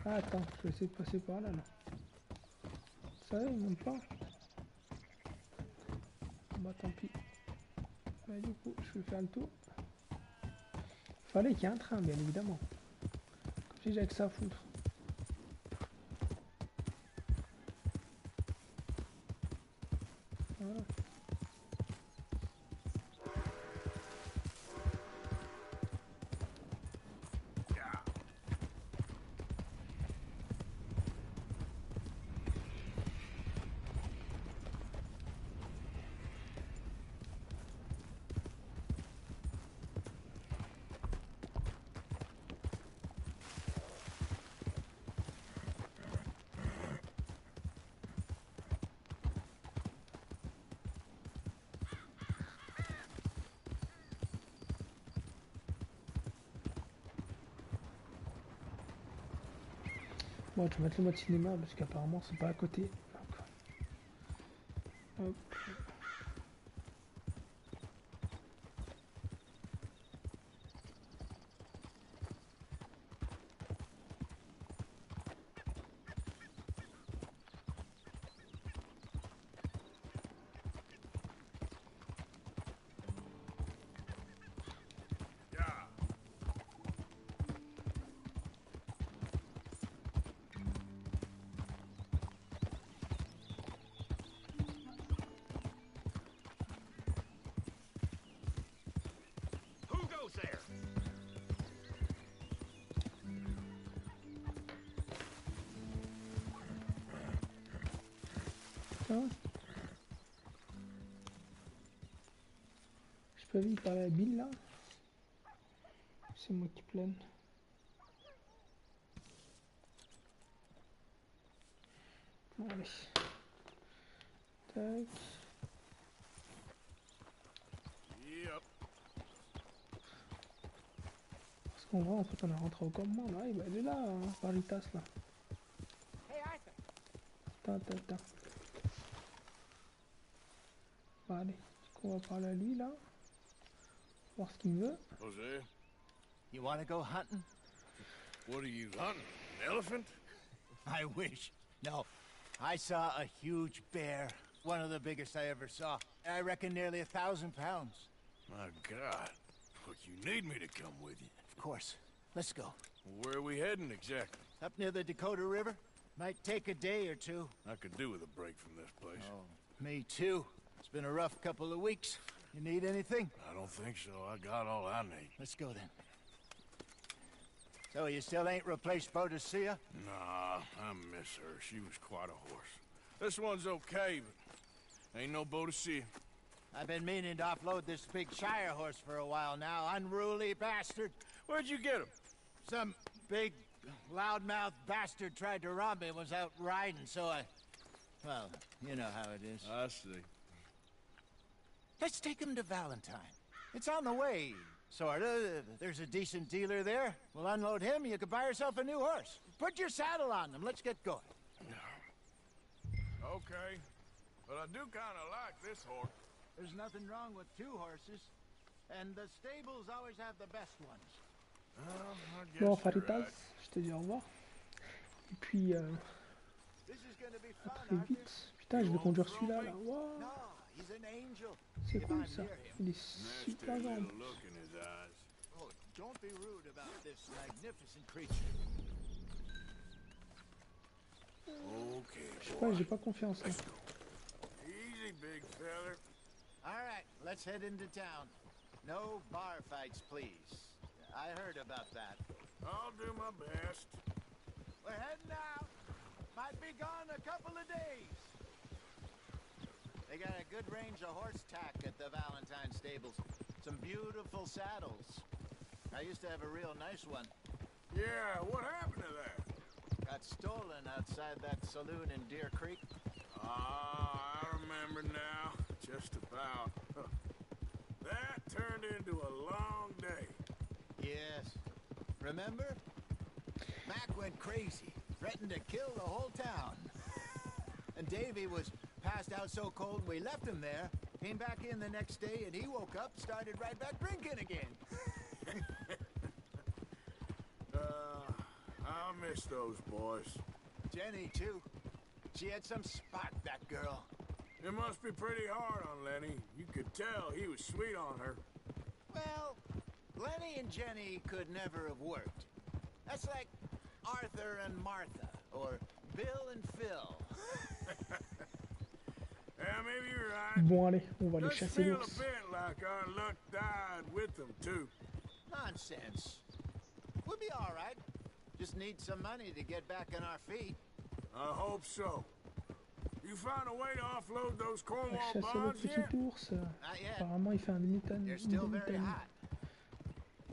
Ah, attends, je vais essayer de passer par là, là. Ça va, il monte pas. Bah tant pis. Bah du coup, je vais faire le tour. Fallait qu'il y ait un train, bien évidemment. Comme si j'avais que ça à foutre. Voilà. Bon, je vais mettre le mode cinéma parce qu'apparemment c'est pas à côté. Hop. Putain. Je peux vite parler à Bill là. C'est moi qui plane. Bon, allez. Tac. Parce qu'en vrai, en fait, on est rentré au campement là. Et bah, elle est là, hein, Paritas là. Attends. Bah, allez, du coup, on va parler à lui là. Voir ce qu'il veut. Jose, You want to go hunting? what are you hunting? An elephant? I wish. No. I saw a huge bear. One of the biggest I ever saw. I reckon nearly 1,000 pounds. My God. Look, you need me to come with you. Of course. Let's go. Where are we heading exactly? Up near the Dakota River. Might take a day or two. I could do with a break from this place. Oh, me too. It's been a rough couple of weeks. You need anything? I don't think so. I got all I need. Let's go then. So you still ain't replaced Boadicea? Nah, I miss her. She was quite a horse. This one's okay, but ain't no Boadicea. I've been meaning to offload this big Shire horse for a while now. Unruly bastard. Where'd you get him? Some big, loudmouth bastard tried to rob me and was out riding, so I... Well, you know how it is. I see. Let's take him to Valentine. It's on the way, sorta. There's a decent dealer there. We'll unload him, you can buy yourself a new horse. Put your saddle on them, let's get going. Okay, but I do kind of like this horse. There's nothing wrong with two horses, and the stables always have the best ones. Bon, Faritas, je te dis au revoir. Et puis, très vite. Putain, je vais conduire celui-là, là. Wow. C'est cool, ça. Il est super grand. Oh, don't be rude about this magnificent creature. Okay. Je sais pas, j'ai pas confiance. Hein. Easy, big fella. All right, let's head into town. No bar fights, please. I heard about that. I'll do my best. We're heading out. Might be gone a couple of days. They got a good range of horse tack at the Valentine stables. Some beautiful saddles. I used to have a real nice one. Yeah, what happened to that? Got stolen outside that saloon in Deer Creek. Ah, I remember now. Just about. That turned into a long day. Yes. Remember? Mac went crazy, threatened to kill the whole town. And Davy was passed out so cold we left him there, came back in the next day, and he woke up, started right back drinking again. I miss those boys. Jenny, too. She had some spark, that girl. It must be pretty hard on Lenny. You could tell he was sweet on her. Well, Lenny and Jenny could never have worked. That's like Arthur and Martha, or Bill and Phil. Yeah, maybe you're right. Bon allez, on va aller Does chasser feel a l'ours. bit like our luck died with them, too. Nonsense. We'll be all right. Just need some money to get back on our feet. I hope so. You found a way to offload those Cornwall Chasser le bonds petit yet? ours. Not yet. Apparemment, il fait un demi-tonne. They're still very hot.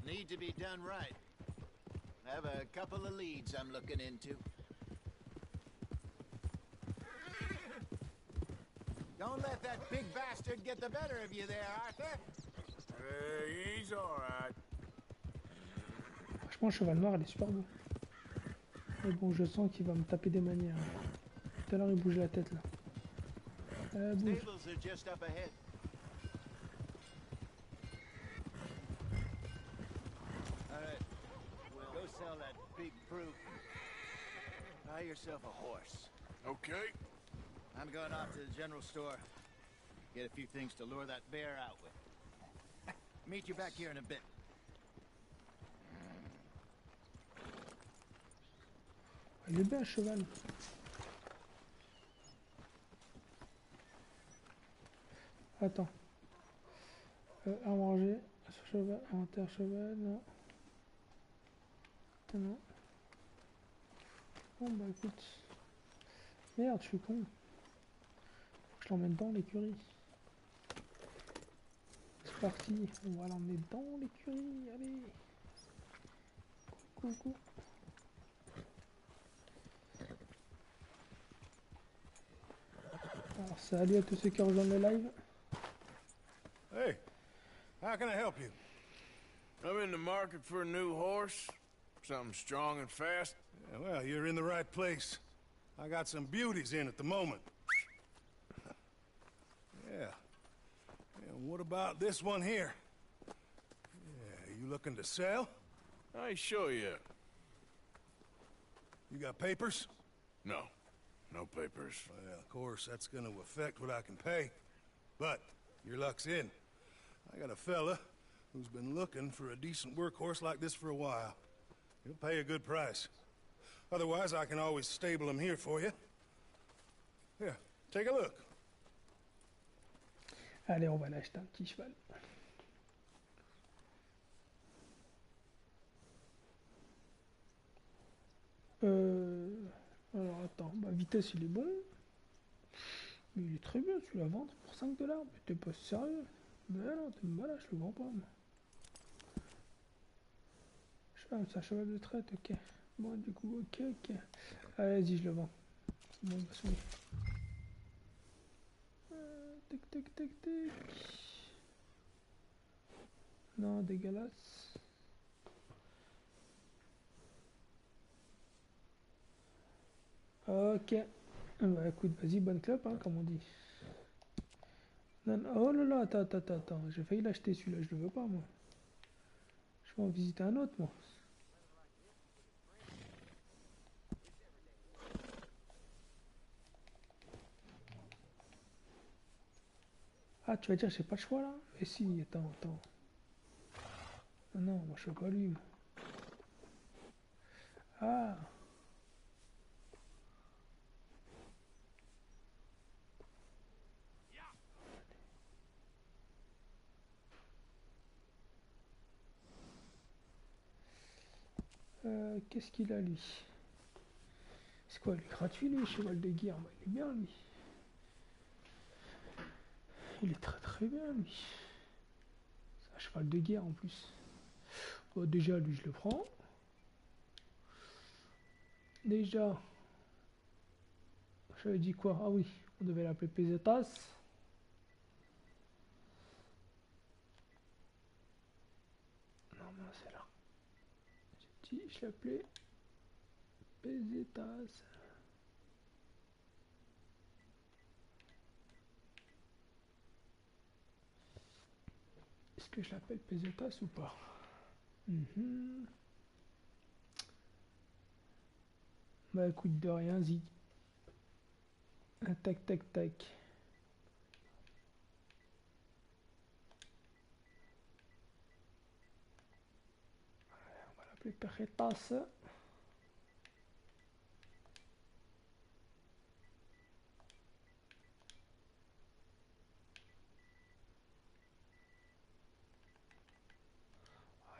Need to be done right. I have a couple of leads I'm looking into. Don't let that big bastard get the better of you there, Arthur. He's all right. Franchement, le cheval noir, il est super beau. Mais bon, je sens qu'il va me taper des manières. Tout à l'heure, il bouge la tête, là. Bouge. Stables are just up ahead. All right. Go sell that big brute. Buy yourself a horse. Okay. I'm going off to the general store. Get a few things to lure that bear out with. Meet you back here in a bit. Il est bien, le cheval. Attends. À manger. Sur cheval. Inventaire cheval. Non. Non. Bon, bah écoute. Merde, je suis con. Je l'emmène dans l'écurie. C'est parti. On va l'emmener dans l'écurie. Allez. Coucou. Alors, salut à tous ceux qui rejoignent le live. Hey, how can I help you? I'm in the market for a new horse. Something strong and fast. Yeah, well, you're in the right place. I got some beauties in at the moment. Yeah. And what about this one here? Yeah, you looking to sell? I ain't sure yet. You got papers? No. No papers. Well, of course, that's gonna affect what I can pay. But your luck's in. I got a fella who's been looking for a decent workhorse like this for a while. He'll pay a good price. Otherwise, I can always stable him here for you. Here, take a look. Allez, on va l'acheter un petit cheval. Alors attends, bah vitesse il est bon. Mais il est très bien, tu la vends pour 5 $. Mais t'es pas sérieux? Mais non, t'es malade, je le vends pas moi. Cheval, c'est un cheval de traite, ok. Bon du coup, ok. Allez, vas-y, je le vends. Bon, bah soumis. Tac. Non, dégueulasse. Ok. Bah écoute, vas-y, bonne clope, hein, comme on dit. Non, oh là là, attends. J'ai failli l'acheter celui-là, je le veux pas, moi. Je vais en visiter un autre, moi. Ah, tu vas dire, j'ai pas le choix, là? Mais si, attends. Non, moi, je veux pas lui, moi. Ah. Qu'est-ce qu'il a lui? C'est quoi, il est gratuit lui, cheval de guerre? Bah, il est bien lui. Il est très bien lui. C'est un cheval de guerre en plus. Bon, déjà, lui, je le prends. Déjà, j'avais dit quoi? Ah oui, on devait l'appeler Pesetas. Non, non, c'est là. J'ai dit, je l'appelais Pesetas. Est-ce que je l'appelle Pesetas ou pas? Bah écoute, de rien, Zig. Tac, tac, tac. On va l'appeler Pesetas.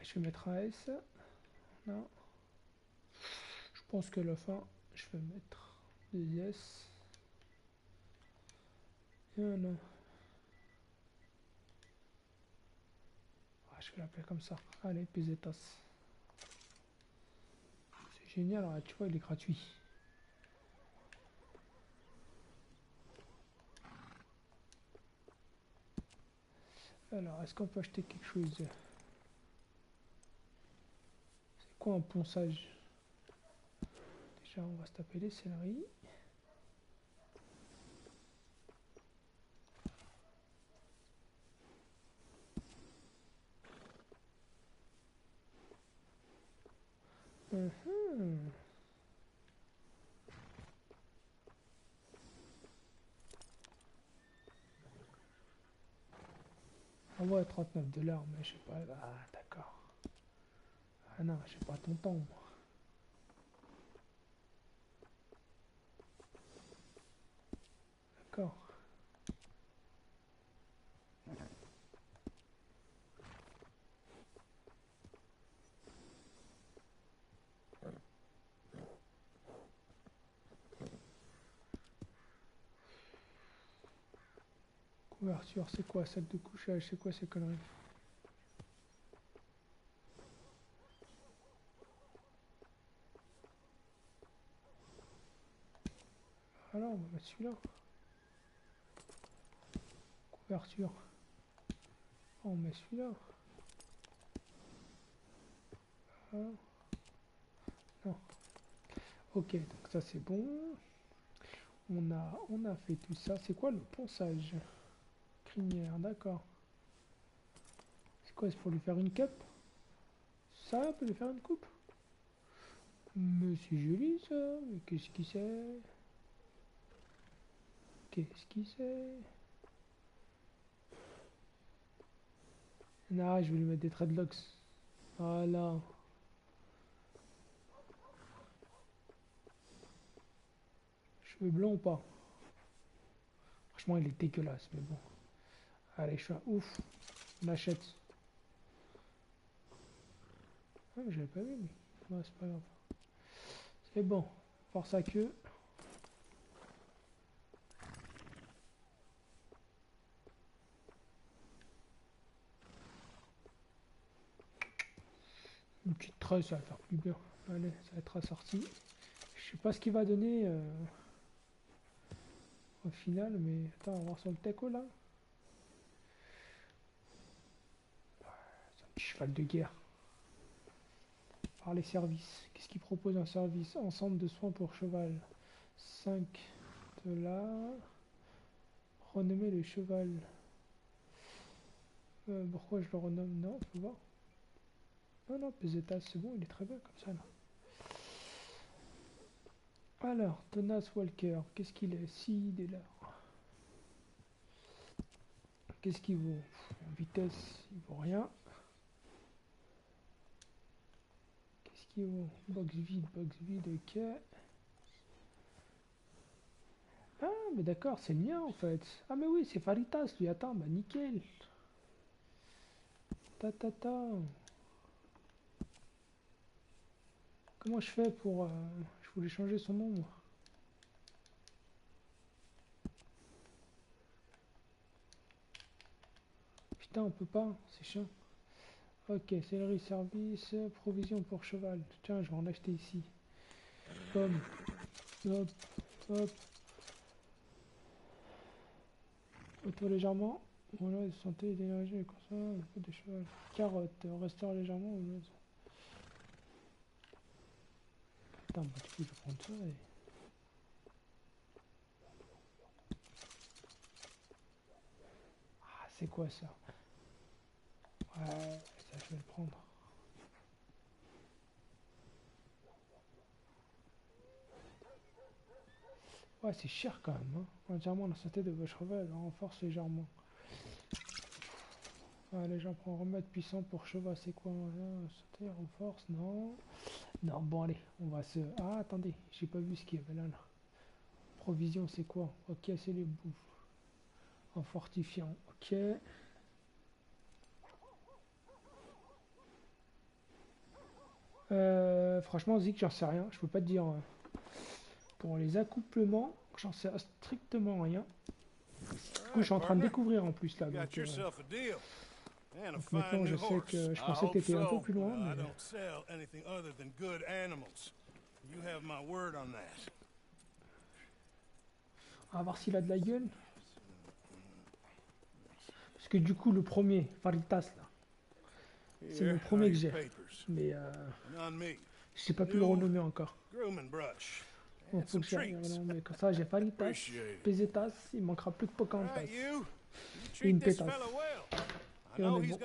Je vais mettre un S. Non. Je pense que la fin, je vais mettre des S. Et un non. Je vais l'appeler comme ça. Allez, Pesetas. C'est génial, hein, tu vois, il est gratuit. Alors, est-ce qu'on peut acheter quelque chose? C'est quoi un ponçage? Déjà, on va se taper les céleris. Ah ouais, 39 $, mais je sais pas. Ah, d'accord. Ah non, j'ai pas ton temps, moi. D'accord. Couverture, c'est quoi? Sac de couchage, c'est quoi ces conneries? Alors, on va mettre celui-là. Couverture. On met celui-là. Voilà. Non. Ok, donc ça c'est bon. On a fait tout ça. C'est quoi le ponçage? Crinière, d'accord. C'est quoi? C'est pour lui faire une cup? Ça peut lui faire une coupe? Mais c'est joli ça. Mais qu'est-ce qu'il c'est? Qu'est-ce qu'il c'est? Non, je vais lui mettre des dreadlocks. Voilà. Cheveux blancs ou pas? Franchement, il est dégueulasse, mais bon. Allez, je suis un ouf. On achète. Ah, mais j'avais pas vu, mais. Ouais, c'est pas grave. C'est bon. Force à queue. Une petite tresse, ça va faire plus bien. Allez, ça va être assorti. Je sais pas ce qu'il va donner au final, mais attends, on va voir sur le teco là. C'est un petit cheval de guerre. Par les services. Qu'est-ce qu'il propose un service? Ensemble de soins pour cheval. 5 $. Renommer le cheval. Pourquoi je le renomme? Non, faut voir. Non, non, Pesetas, c'est bon, il est très bien comme ça là. Alors, Thomas Walker, qu'est-ce qu'il est? 6 $. Qu'est-ce qu'il vaut? En vitesse, il vaut rien. Qu'est-ce qu'il vaut? Box vide, ok. Ah, mais d'accord, c'est le mien en fait. Ah, mais oui, c'est Faritas lui. Attends, bah nickel. Ta. Comment je fais pour. Je voulais changer son nom moi. Putain, on peut pas, c'est chiant. Ok, céleri, service, provision pour cheval. Tiens, je vais en acheter ici. Pomme. Hop, hop. Auto légèrement. Voilà, de santé, d'énergie, comme ça, un peu de cheval. Carotte, restaure légèrement. Attends, bah, du coup, je vais prendre ça et... Ah, c'est quoi ça? Ouais, ça, je vais le prendre. Ouais, c'est cher quand même, hein. Entièrement la santé de votre cheval, renforce légèrement. Allez, j'en prends remettre puissant pour cheval, c'est quoi? Santé, renforce, non. Non, bon, allez, on va se... Ah, attendez, j'ai pas vu ce qu'il y avait là. Provision, c'est quoi? Ok, c'est les bouffes. En fortifiant, ok. Franchement, Zik, j'en sais rien, je peux pas te dire. Pour les accouplements, j'en sais strictement rien. Du coup, je suis en train de découvrir en plus là. Donc, maintenant, je sais que je pensais que tu étais un peu plus loin. Mais... On va voir s'il a de la gueule. Parce que du coup, le premier, Faritas, là, c'est le premier que j'ai. Mais je n'ai pas pu le renommer encore. Donc, faut que j'aille renommer. Comme ça, j'ai Faritas, Pesetas, il manquera plus que Pocantas. Et une pétasse. Et on est bon.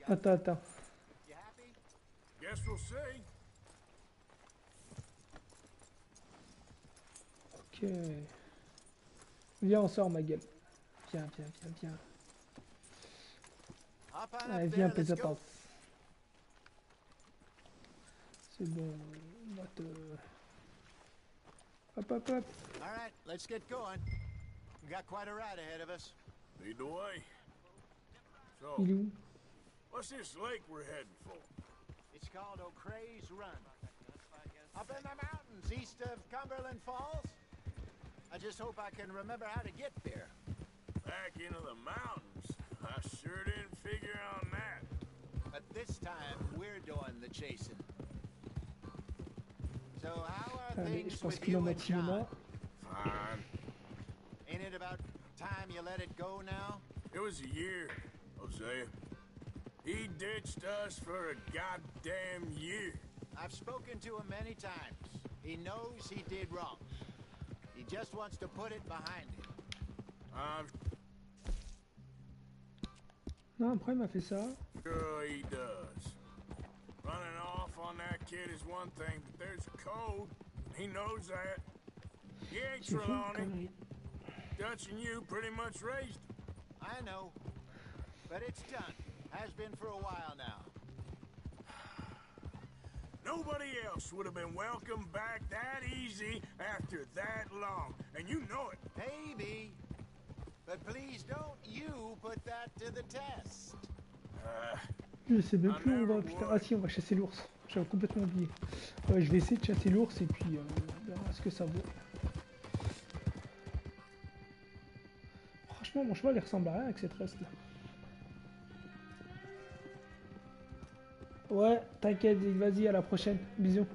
Attends. Ok. Viens, on sort, ma gueule. Viens. Allez, viens, Pesetas. C'est bon, on va te... Hop. All right, let's get going. We got quite a ride ahead of us. Lead the way. So, Il est où? what's this lake we're heading for? It's called O'Creagh's Run. Up in the mountains east of Cumberland Falls. I just hope I can remember how to get there. Back into the mountains? I sure didn't figure on that. But this time, we're doing the chasing. So how are Allez, things je pense with qu'il en you m'a and tiré John? mort. Fine. Ain't it about time you let it go now? It was a year, Hosea. He ditched us for a goddamn year. I've spoken to him many times. He knows he did wrong. He just wants to put it behind him. Non, après il m'a fait ça. Sure he does. Running off on that kid is one thing, but there's a code. He knows that. He ain't Trelawney. Dutch and you pretty much raised him. I know. But it's done. Has been for a while now. Nobody else would have been welcomed back that easy after that long. And you know it. Maybe. But please don't you put that to the test. Je sais même plus où on va. Putain. Ah si, on va chasser l'ours. J'avais complètement oublié. Ouais, je vais essayer de chasser l'ours et puis on verra ce que ça vaut. Franchement, mon cheval il ressemble à rien avec cette reste là. Ouais, t'inquiète, vas-y, à la prochaine. Bisous.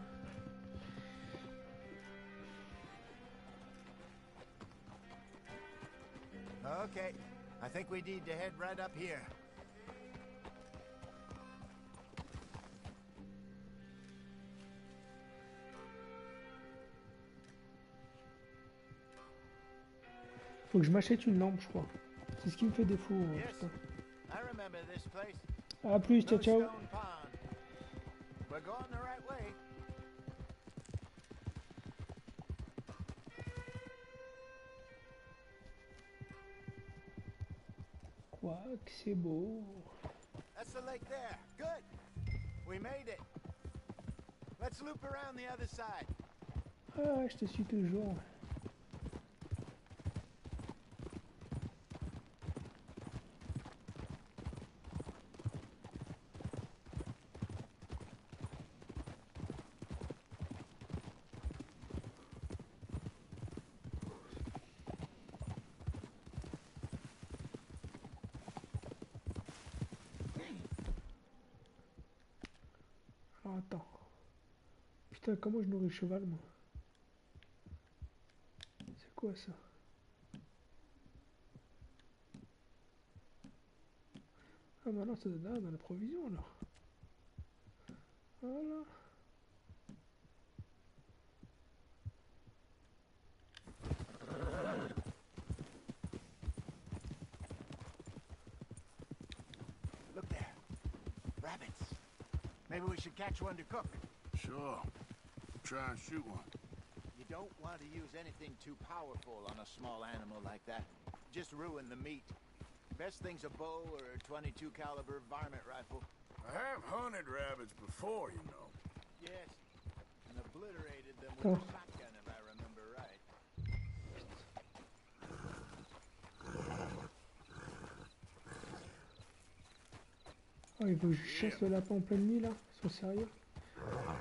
Okay. I think we need to head right up here. Faut que je m'achète une lampe, je crois. C'est ce qui me fait défaut. Putain. I remember this place. A plus, ciao. We're going the right way. Quoi que c'est beau. That's the lake there. Good. We made it. Let's loop around the other side. Ah, je te suis toujours. attends. Putain, comment je nourris le cheval, moi? C'est quoi ça? Ah bah non, ça donne dans la provision, là. Voilà. Look there. Rabbits. Maybe we should catch one to cook. Sure. Try and shoot one. You don't want to use anything too powerful on a small animal like that. Just ruin the meat. Best thing's a bow or a 22 caliber varmint rifle. I have hunted rabbits before, you know. Yes. And obliterated them with Oh. a shotgun, if I remember right. Oh, il faut que je chasse le lapin en pleine nuit, là? Ils sont sérieux?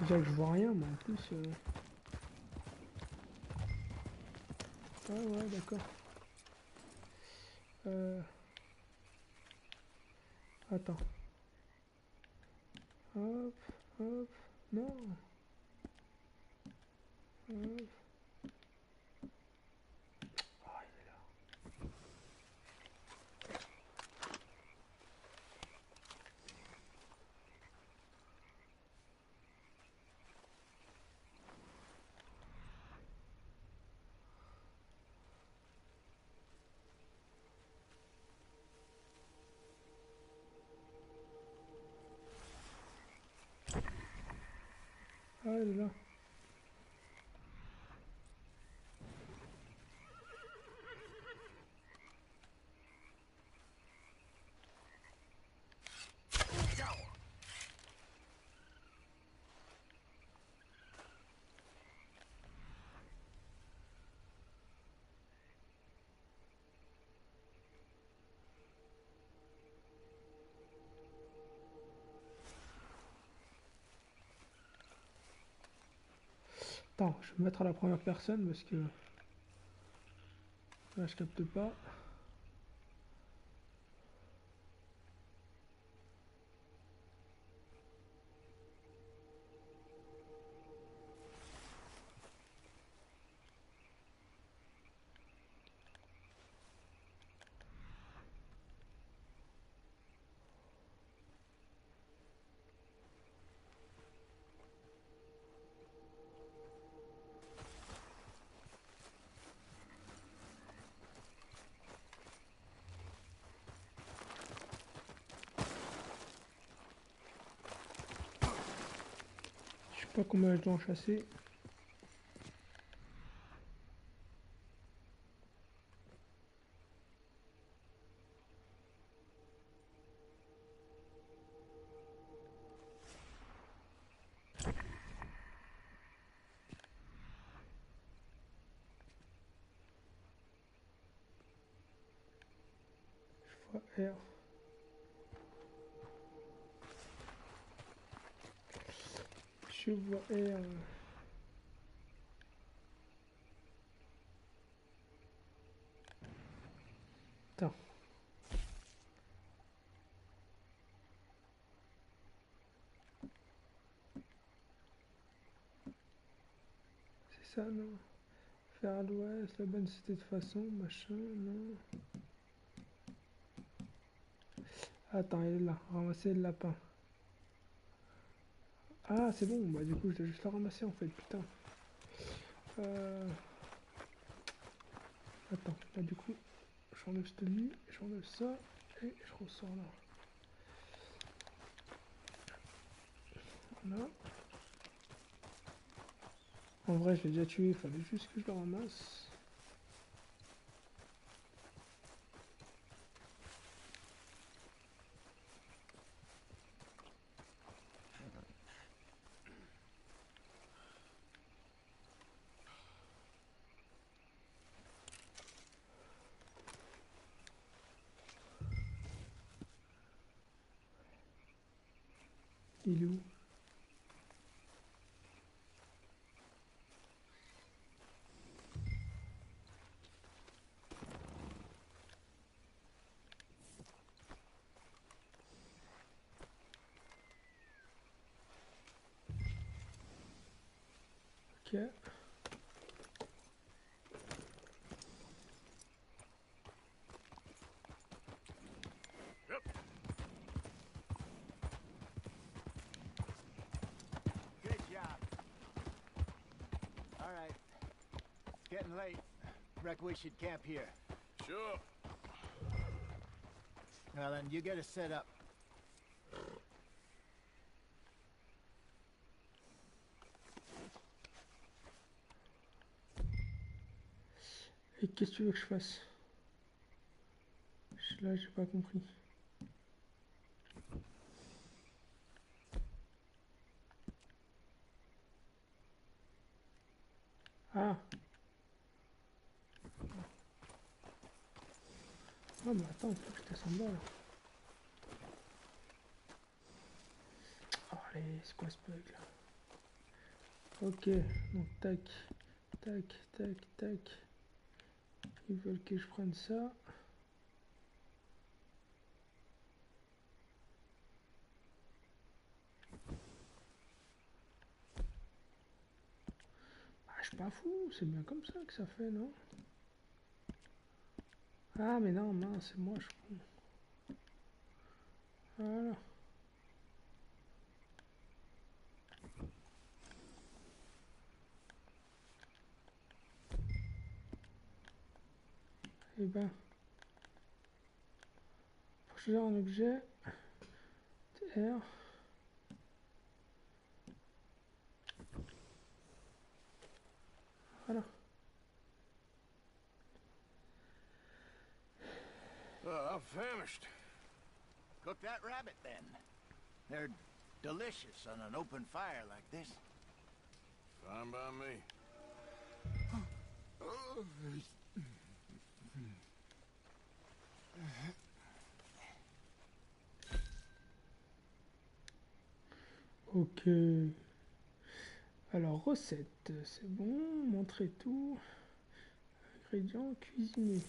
Déjà que je vois rien, mais en plus... Ah ouais, d'accord. Attends. Hop, hop, non. Hop. Ah, il est là. Ah, elle est là. Attends, je vais me mettre à la première personne parce que là je capte pas. Je sais pas combien je dois en chasser. Je vois R. Je vois R. Attends. C'est ça, non? Faire à l'ouest, la bonne cité de façon, machin, non? Attends, elle est là. Ramasser le lapin. Ah, c'est bon. Bah, du coup, je dois juste le ramasser en fait. Putain. Attends, là, du coup, j'enlève cette nuit, j'enlève ça et je ressors là. Voilà. En vrai, je l'ai déjà tué. Il fallait juste que je le ramasse. Il est où? Ok. Good job. All right. It's getting late. Reckon we should camp here. Sure. Well, then you get us set up. Et qu'est-ce que tu veux que je fasse? Là, j'ai pas compris. Ah. Ah mais attends, il faut que je descende là. Oh, allez, c'est quoi ce bug là? Ok, donc tac, tac, tac, tac. Ils veulent que je prenne ça. Ah, je suis pas fou, c'est bien comme ça que ça fait, non? Ah mais non, mince, c'est moi, je crois. Voilà. Et ben, pour choisir un objet, R. Voilà. I'm famished. Cook that rabbit, then. They're delicious on an open fire like this. Fine by me. Ok. Alors, recette, c'est bon. Montrer tout. Ingrédients, cuisiner.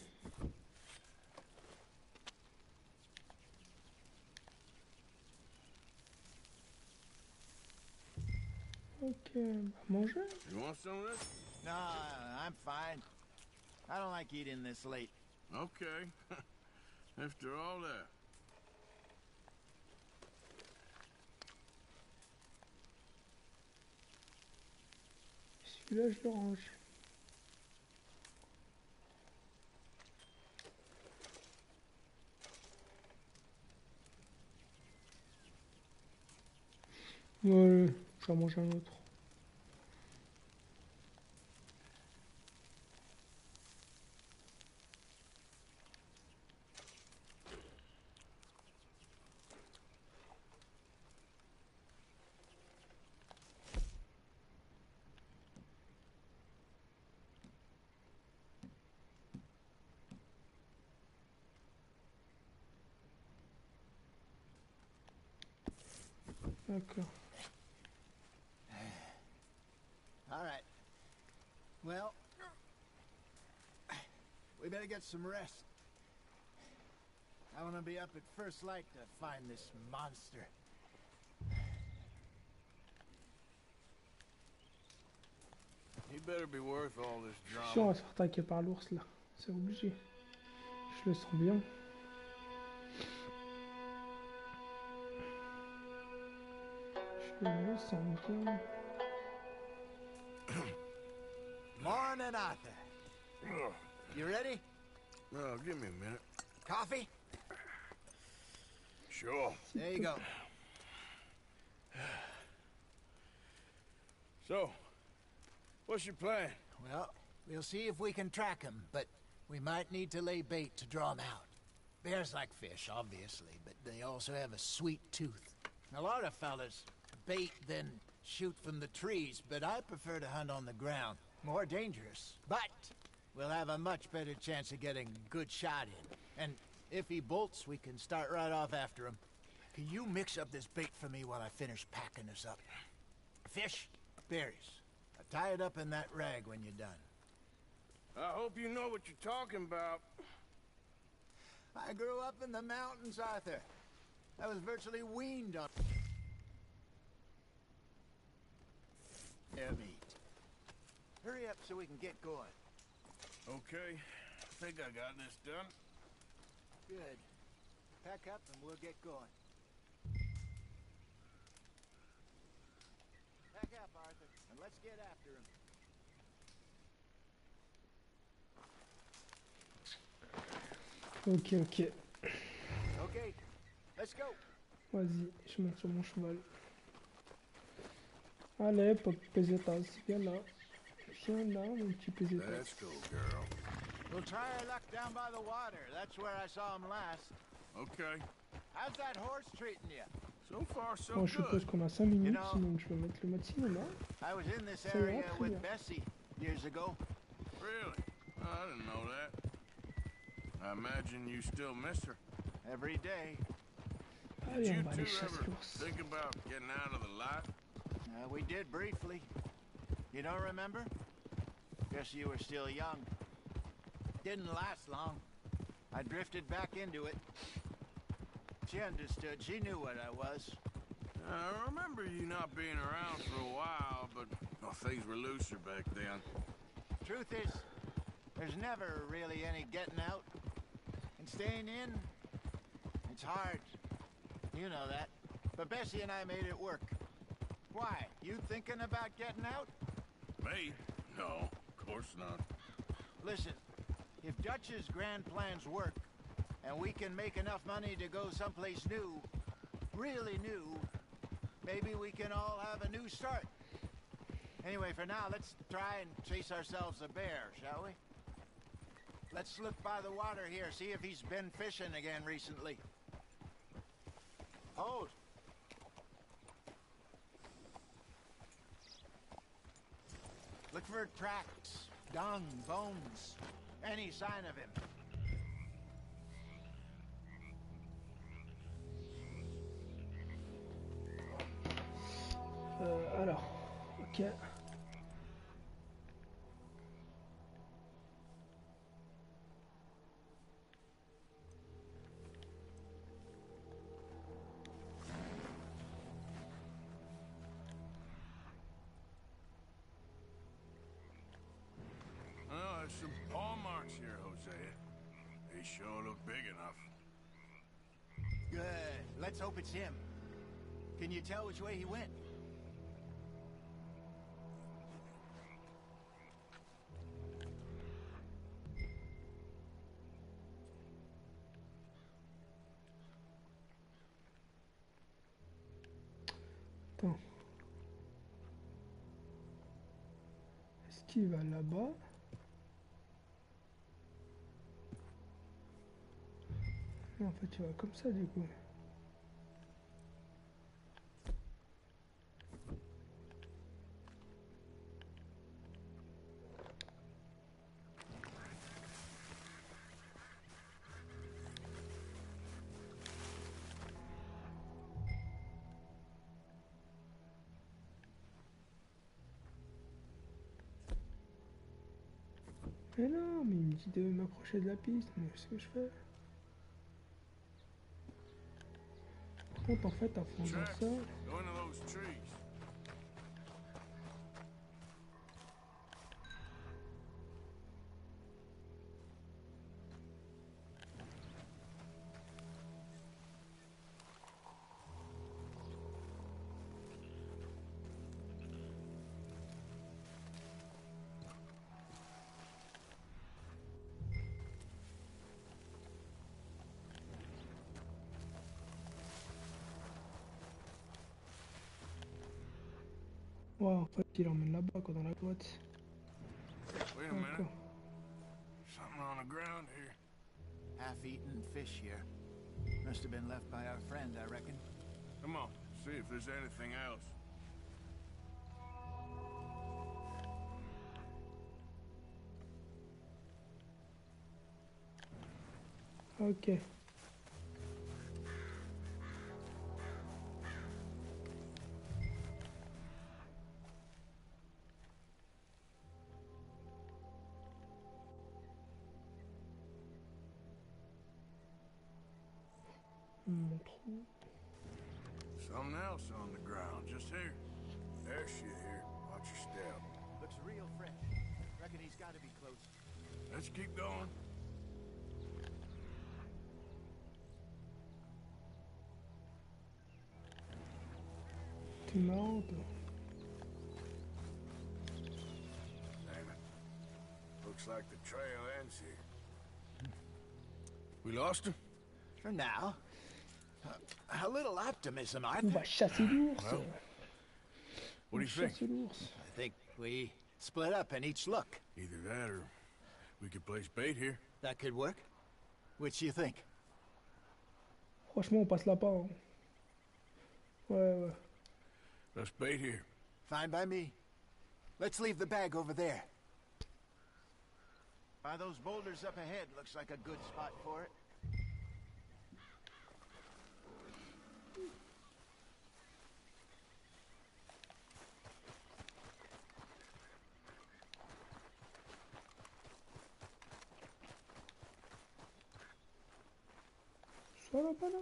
Ok, bah manger. You want some of this? No, I'm fine. I don't like eating this late. Okay. After all that. Celui-là, je le range. Ouais, je vais en manger un autre. D'accord. All right. Well, we better get some rest. I want to be up at first light to find this monster. He better be worth all this Je suis sûr, on drama. va se faire attaquer par l'ours là. C'est obligé. Je le sens bien. Je le sens bien. Morning, Arthur. You ready? Oh, give me a minute. Coffee? Sure. There you go. So, what's your plan? Well, we'll see if we can track him, but we might need to lay bait to draw him out. Bears like fish, obviously, but they also have a sweet tooth. A lot of fellas bait, then shoot from the trees, but I prefer to hunt on the ground. More dangerous, but we'll have a much better chance of getting a good shot in. And if he bolts, we can start right off after him. Can you mix up this bait for me while I finish packing this up? Fish, berries. Tie it up in that rag when you're done. I hope you know what you're talking about. I grew up in the mountains, Arthur. I was virtually weaned on their meat. Hurry up so we can get going. Okay, I think I got this done. Good. Pack up and we'll get going. Pack up, Arthur, and let's get after him. Ok, ok. Okay, let's go. Vas-y, je monte sur mon cheval. Allez, pop pesetas, viens là. Viens là, mon petit pesetas. Let's go, girl. We'll try our luck down by the water. That's where I saw him last. Okay. How's that horse treating you? So far, so Bon, je suppose good. qu'on a 5 minutes, donc je vais mettre le mode cinéma. I was in this Ça ira area très with bien. Bessie years ago. Really? Oh, I didn't know that. I imagine you still miss her. Every day. Did Allez, you on va aller two chasser ever l'ours. think about getting out of the light? We did briefly. You don't remember? Guess you were still young. Didn't last long. I drifted back into it. She understood. She knew what I was. I remember you not being around for a while, but well, things were looser back then. Truth is, there's never really any getting out. And staying in, it's hard. You know that. But Bessie and I made it work. Why? You thinking about getting out? Me? No, of course not. Listen, if Dutch's grand plans work, and we can make enough money to go someplace new, really new, maybe we can all have a new start. Anyway, for now, let's try and chase ourselves a bear, shall we? Let's look by the water here, see if he's been fishing again recently. Hold. Look for tracks, dung, bones, any sign of him. Alors, ok. Oh, there's some paw marks here, Jose. They sure look big enough. Good. Let's hope it's him. Can you tell which way he went? Attends. Est-ce qu'il va là-bas? Non, en fait, il va comme ça, du coup. Mais non, mais il me dit de m'approcher de la piste, mais qu'est-ce que je fais? Par contre, en fait, en faisant Tracks. ça... Go into those trees. Ouais, en fait, il emmène là-bas, quoi, dans la boîte. Wait a minute. Something on the ground here. Half-eaten fish here. Must have been left by our friend, I reckon. Come on, see if there's anything else. Ok. Mon trou. Something else on the ground, just here. There's shit here. Watch your step. Looks real fresh. Reckon he's got to be close. Let's keep going. T'es marrant, toi. Damn it. Looks like the trail ends here. We lost him? For now. A little optimism, I On think. va chasser l'ours. Well, what do you think? Chasser l'ours. I think we split up and each look. Either that or we could place bait here. That could work. Which you think? Franchement, on passe là-bas. Hein. Ouais. Let's bait here. Fine by me. Let's leave the bag over there. By those boulders up ahead, looks like a good spot for it. Ça là-bas, là.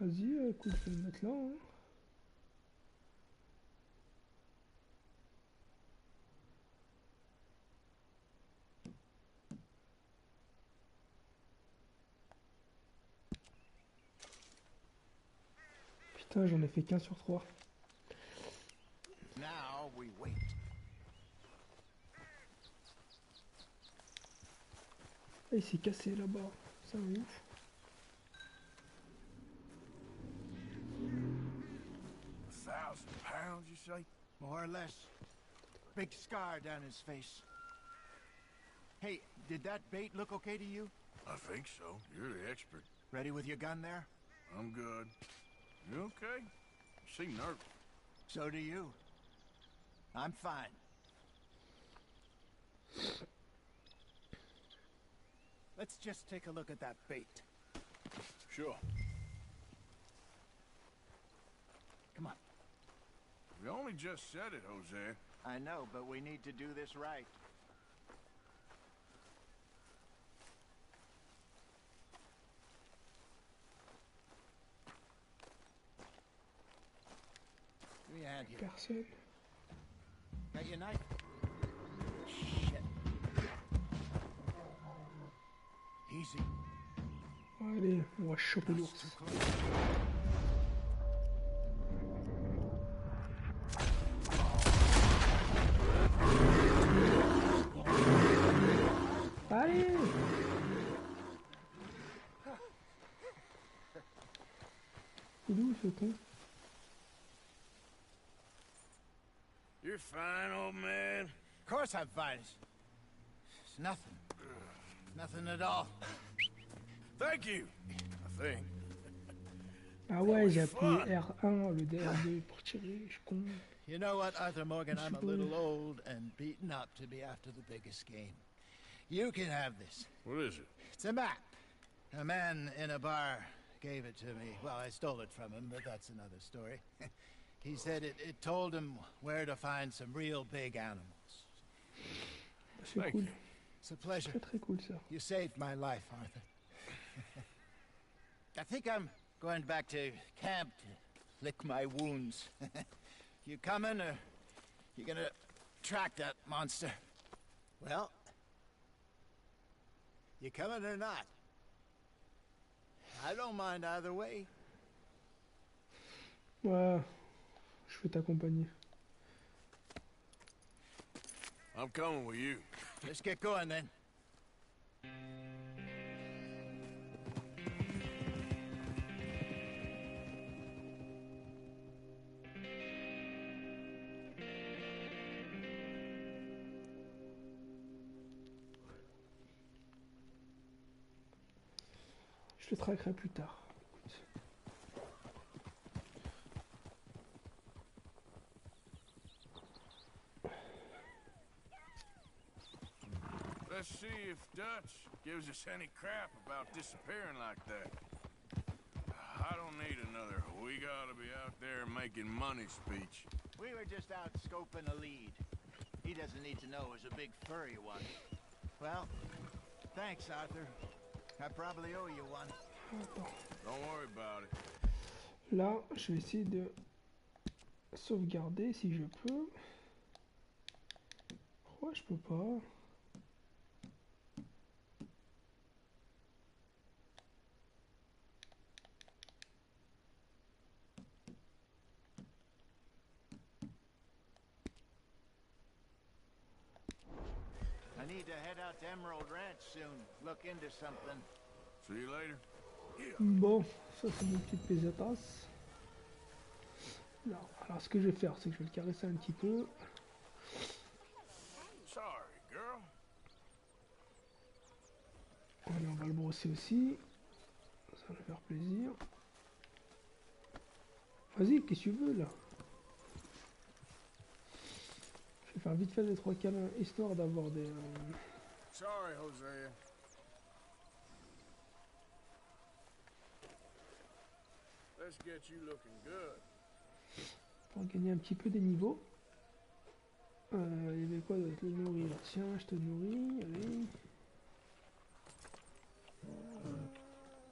Vas-y, écoute, je vais le mettre là. Hein. Putain, j'en ai fait qu'un sur 3. Now we wait. Ah, il s'est cassé là-bas. Ça va ouf. £1,000, you say? More or less. Big scar down his face. Hey, did that bait look okay to you? I think so. You're the expert. Ready with your gun there? I'm good. You okay? You seem nervous. So do you. I'm fine. Let's just take a look at that bait. Sure. Come on. We only just said it, Jose. I know, but we need to do this right. Give me a hand here. Personne. Got your knife? Shit. Easy. Allez, on va choper l'ours. Allez! Il est où ce con? You're fine, old man. Of course I'm fine. It's nothing. Nothing at all. Thank you, I think. Ah ouais, j'ai appuyé R1 au lieu de R2 pour tirer, je suis con. You know what, Arthur Morgan, I'm a little old and beaten up to be after the biggest game. You can have this. What is it? It's a map. A man in a bar gave it to me. Well, I stole it from him, but that's another story. He said it told him where to find some real big animals. C'est cool. It's a pleasure. Très très cool ça. You saved my life, Arthur. I think I'm going back to camp to lick my wounds. You coming, or you gonna track that monster? Well, you coming or not? I don't mind either way. Ouais, je vais t'accompagner. I'm coming with you. Let's get going then. Je le traquerai plus tard. Let's see if Dutch gives us any crap about disappearing like that. I don't need another "we gotta be out there making money" speech. We were just out scoping a lead. He doesn't need to know it was a big furry one. Well, thanks, Arthur. I probably owe you one. Don't worry about it. Là, je vais essayer de sauvegarder si je peux. Pourquoi je peux pas? I need to head out to Emerald Ranch soon. Look into something. See you later. Bon, ça c'est mon petit pesetas. Là, alors ce que je vais faire, c'est que je vais le caresser un petit peu. Sorry, girl. Allez, on va le brosser aussi. Ça va lui faire plaisir. Vas-y, qu'est-ce que tu veux là? Je vais faire vite fait les 3 câlins, histoire d'avoir des... Sorry, Hosea. Let's get you looking good. pour gagner un petit peu des niveaux. Il y avait quoi d'autre? Le nourrir. Tiens, je te nourris, allez.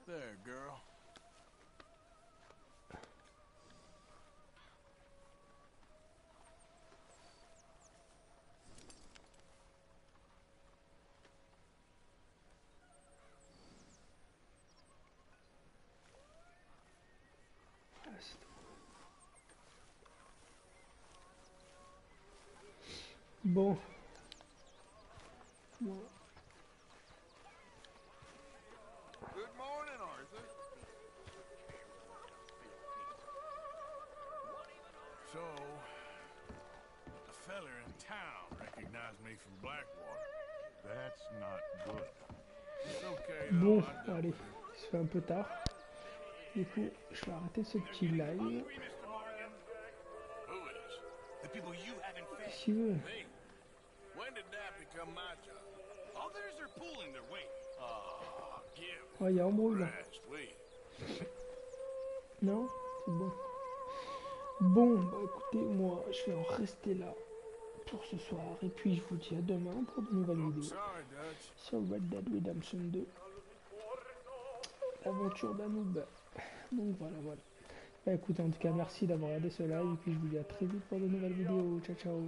There, girl. Bon. Bon. Good morning, Arthur. So, a feller in town recognized me from Blackwater. That's not good. It's okay, Bon, though. allez, il se fait un peu tard. Du coup, je vais arrêter ce petit live. Who is? The people you haven't fed. Si tu veux. Me. When did that become my job? Others are pulling their weight. Give Oh, il y a embrouille là. rest, please. Non, c'est bon. Bon, bah écoutez, moi, je vais en rester là pour ce soir. Et puis, je vous dis à demain pour de nouvelles vidéos Sorry, Dutch. sur Red Dead Redemption 2. L'aventure d'un noob. Donc voilà, voilà. Bah écoutez, en tout cas, merci d'avoir regardé ce live. Et puis, je vous dis à très vite pour de nouvelles vidéos. Ciao, ciao.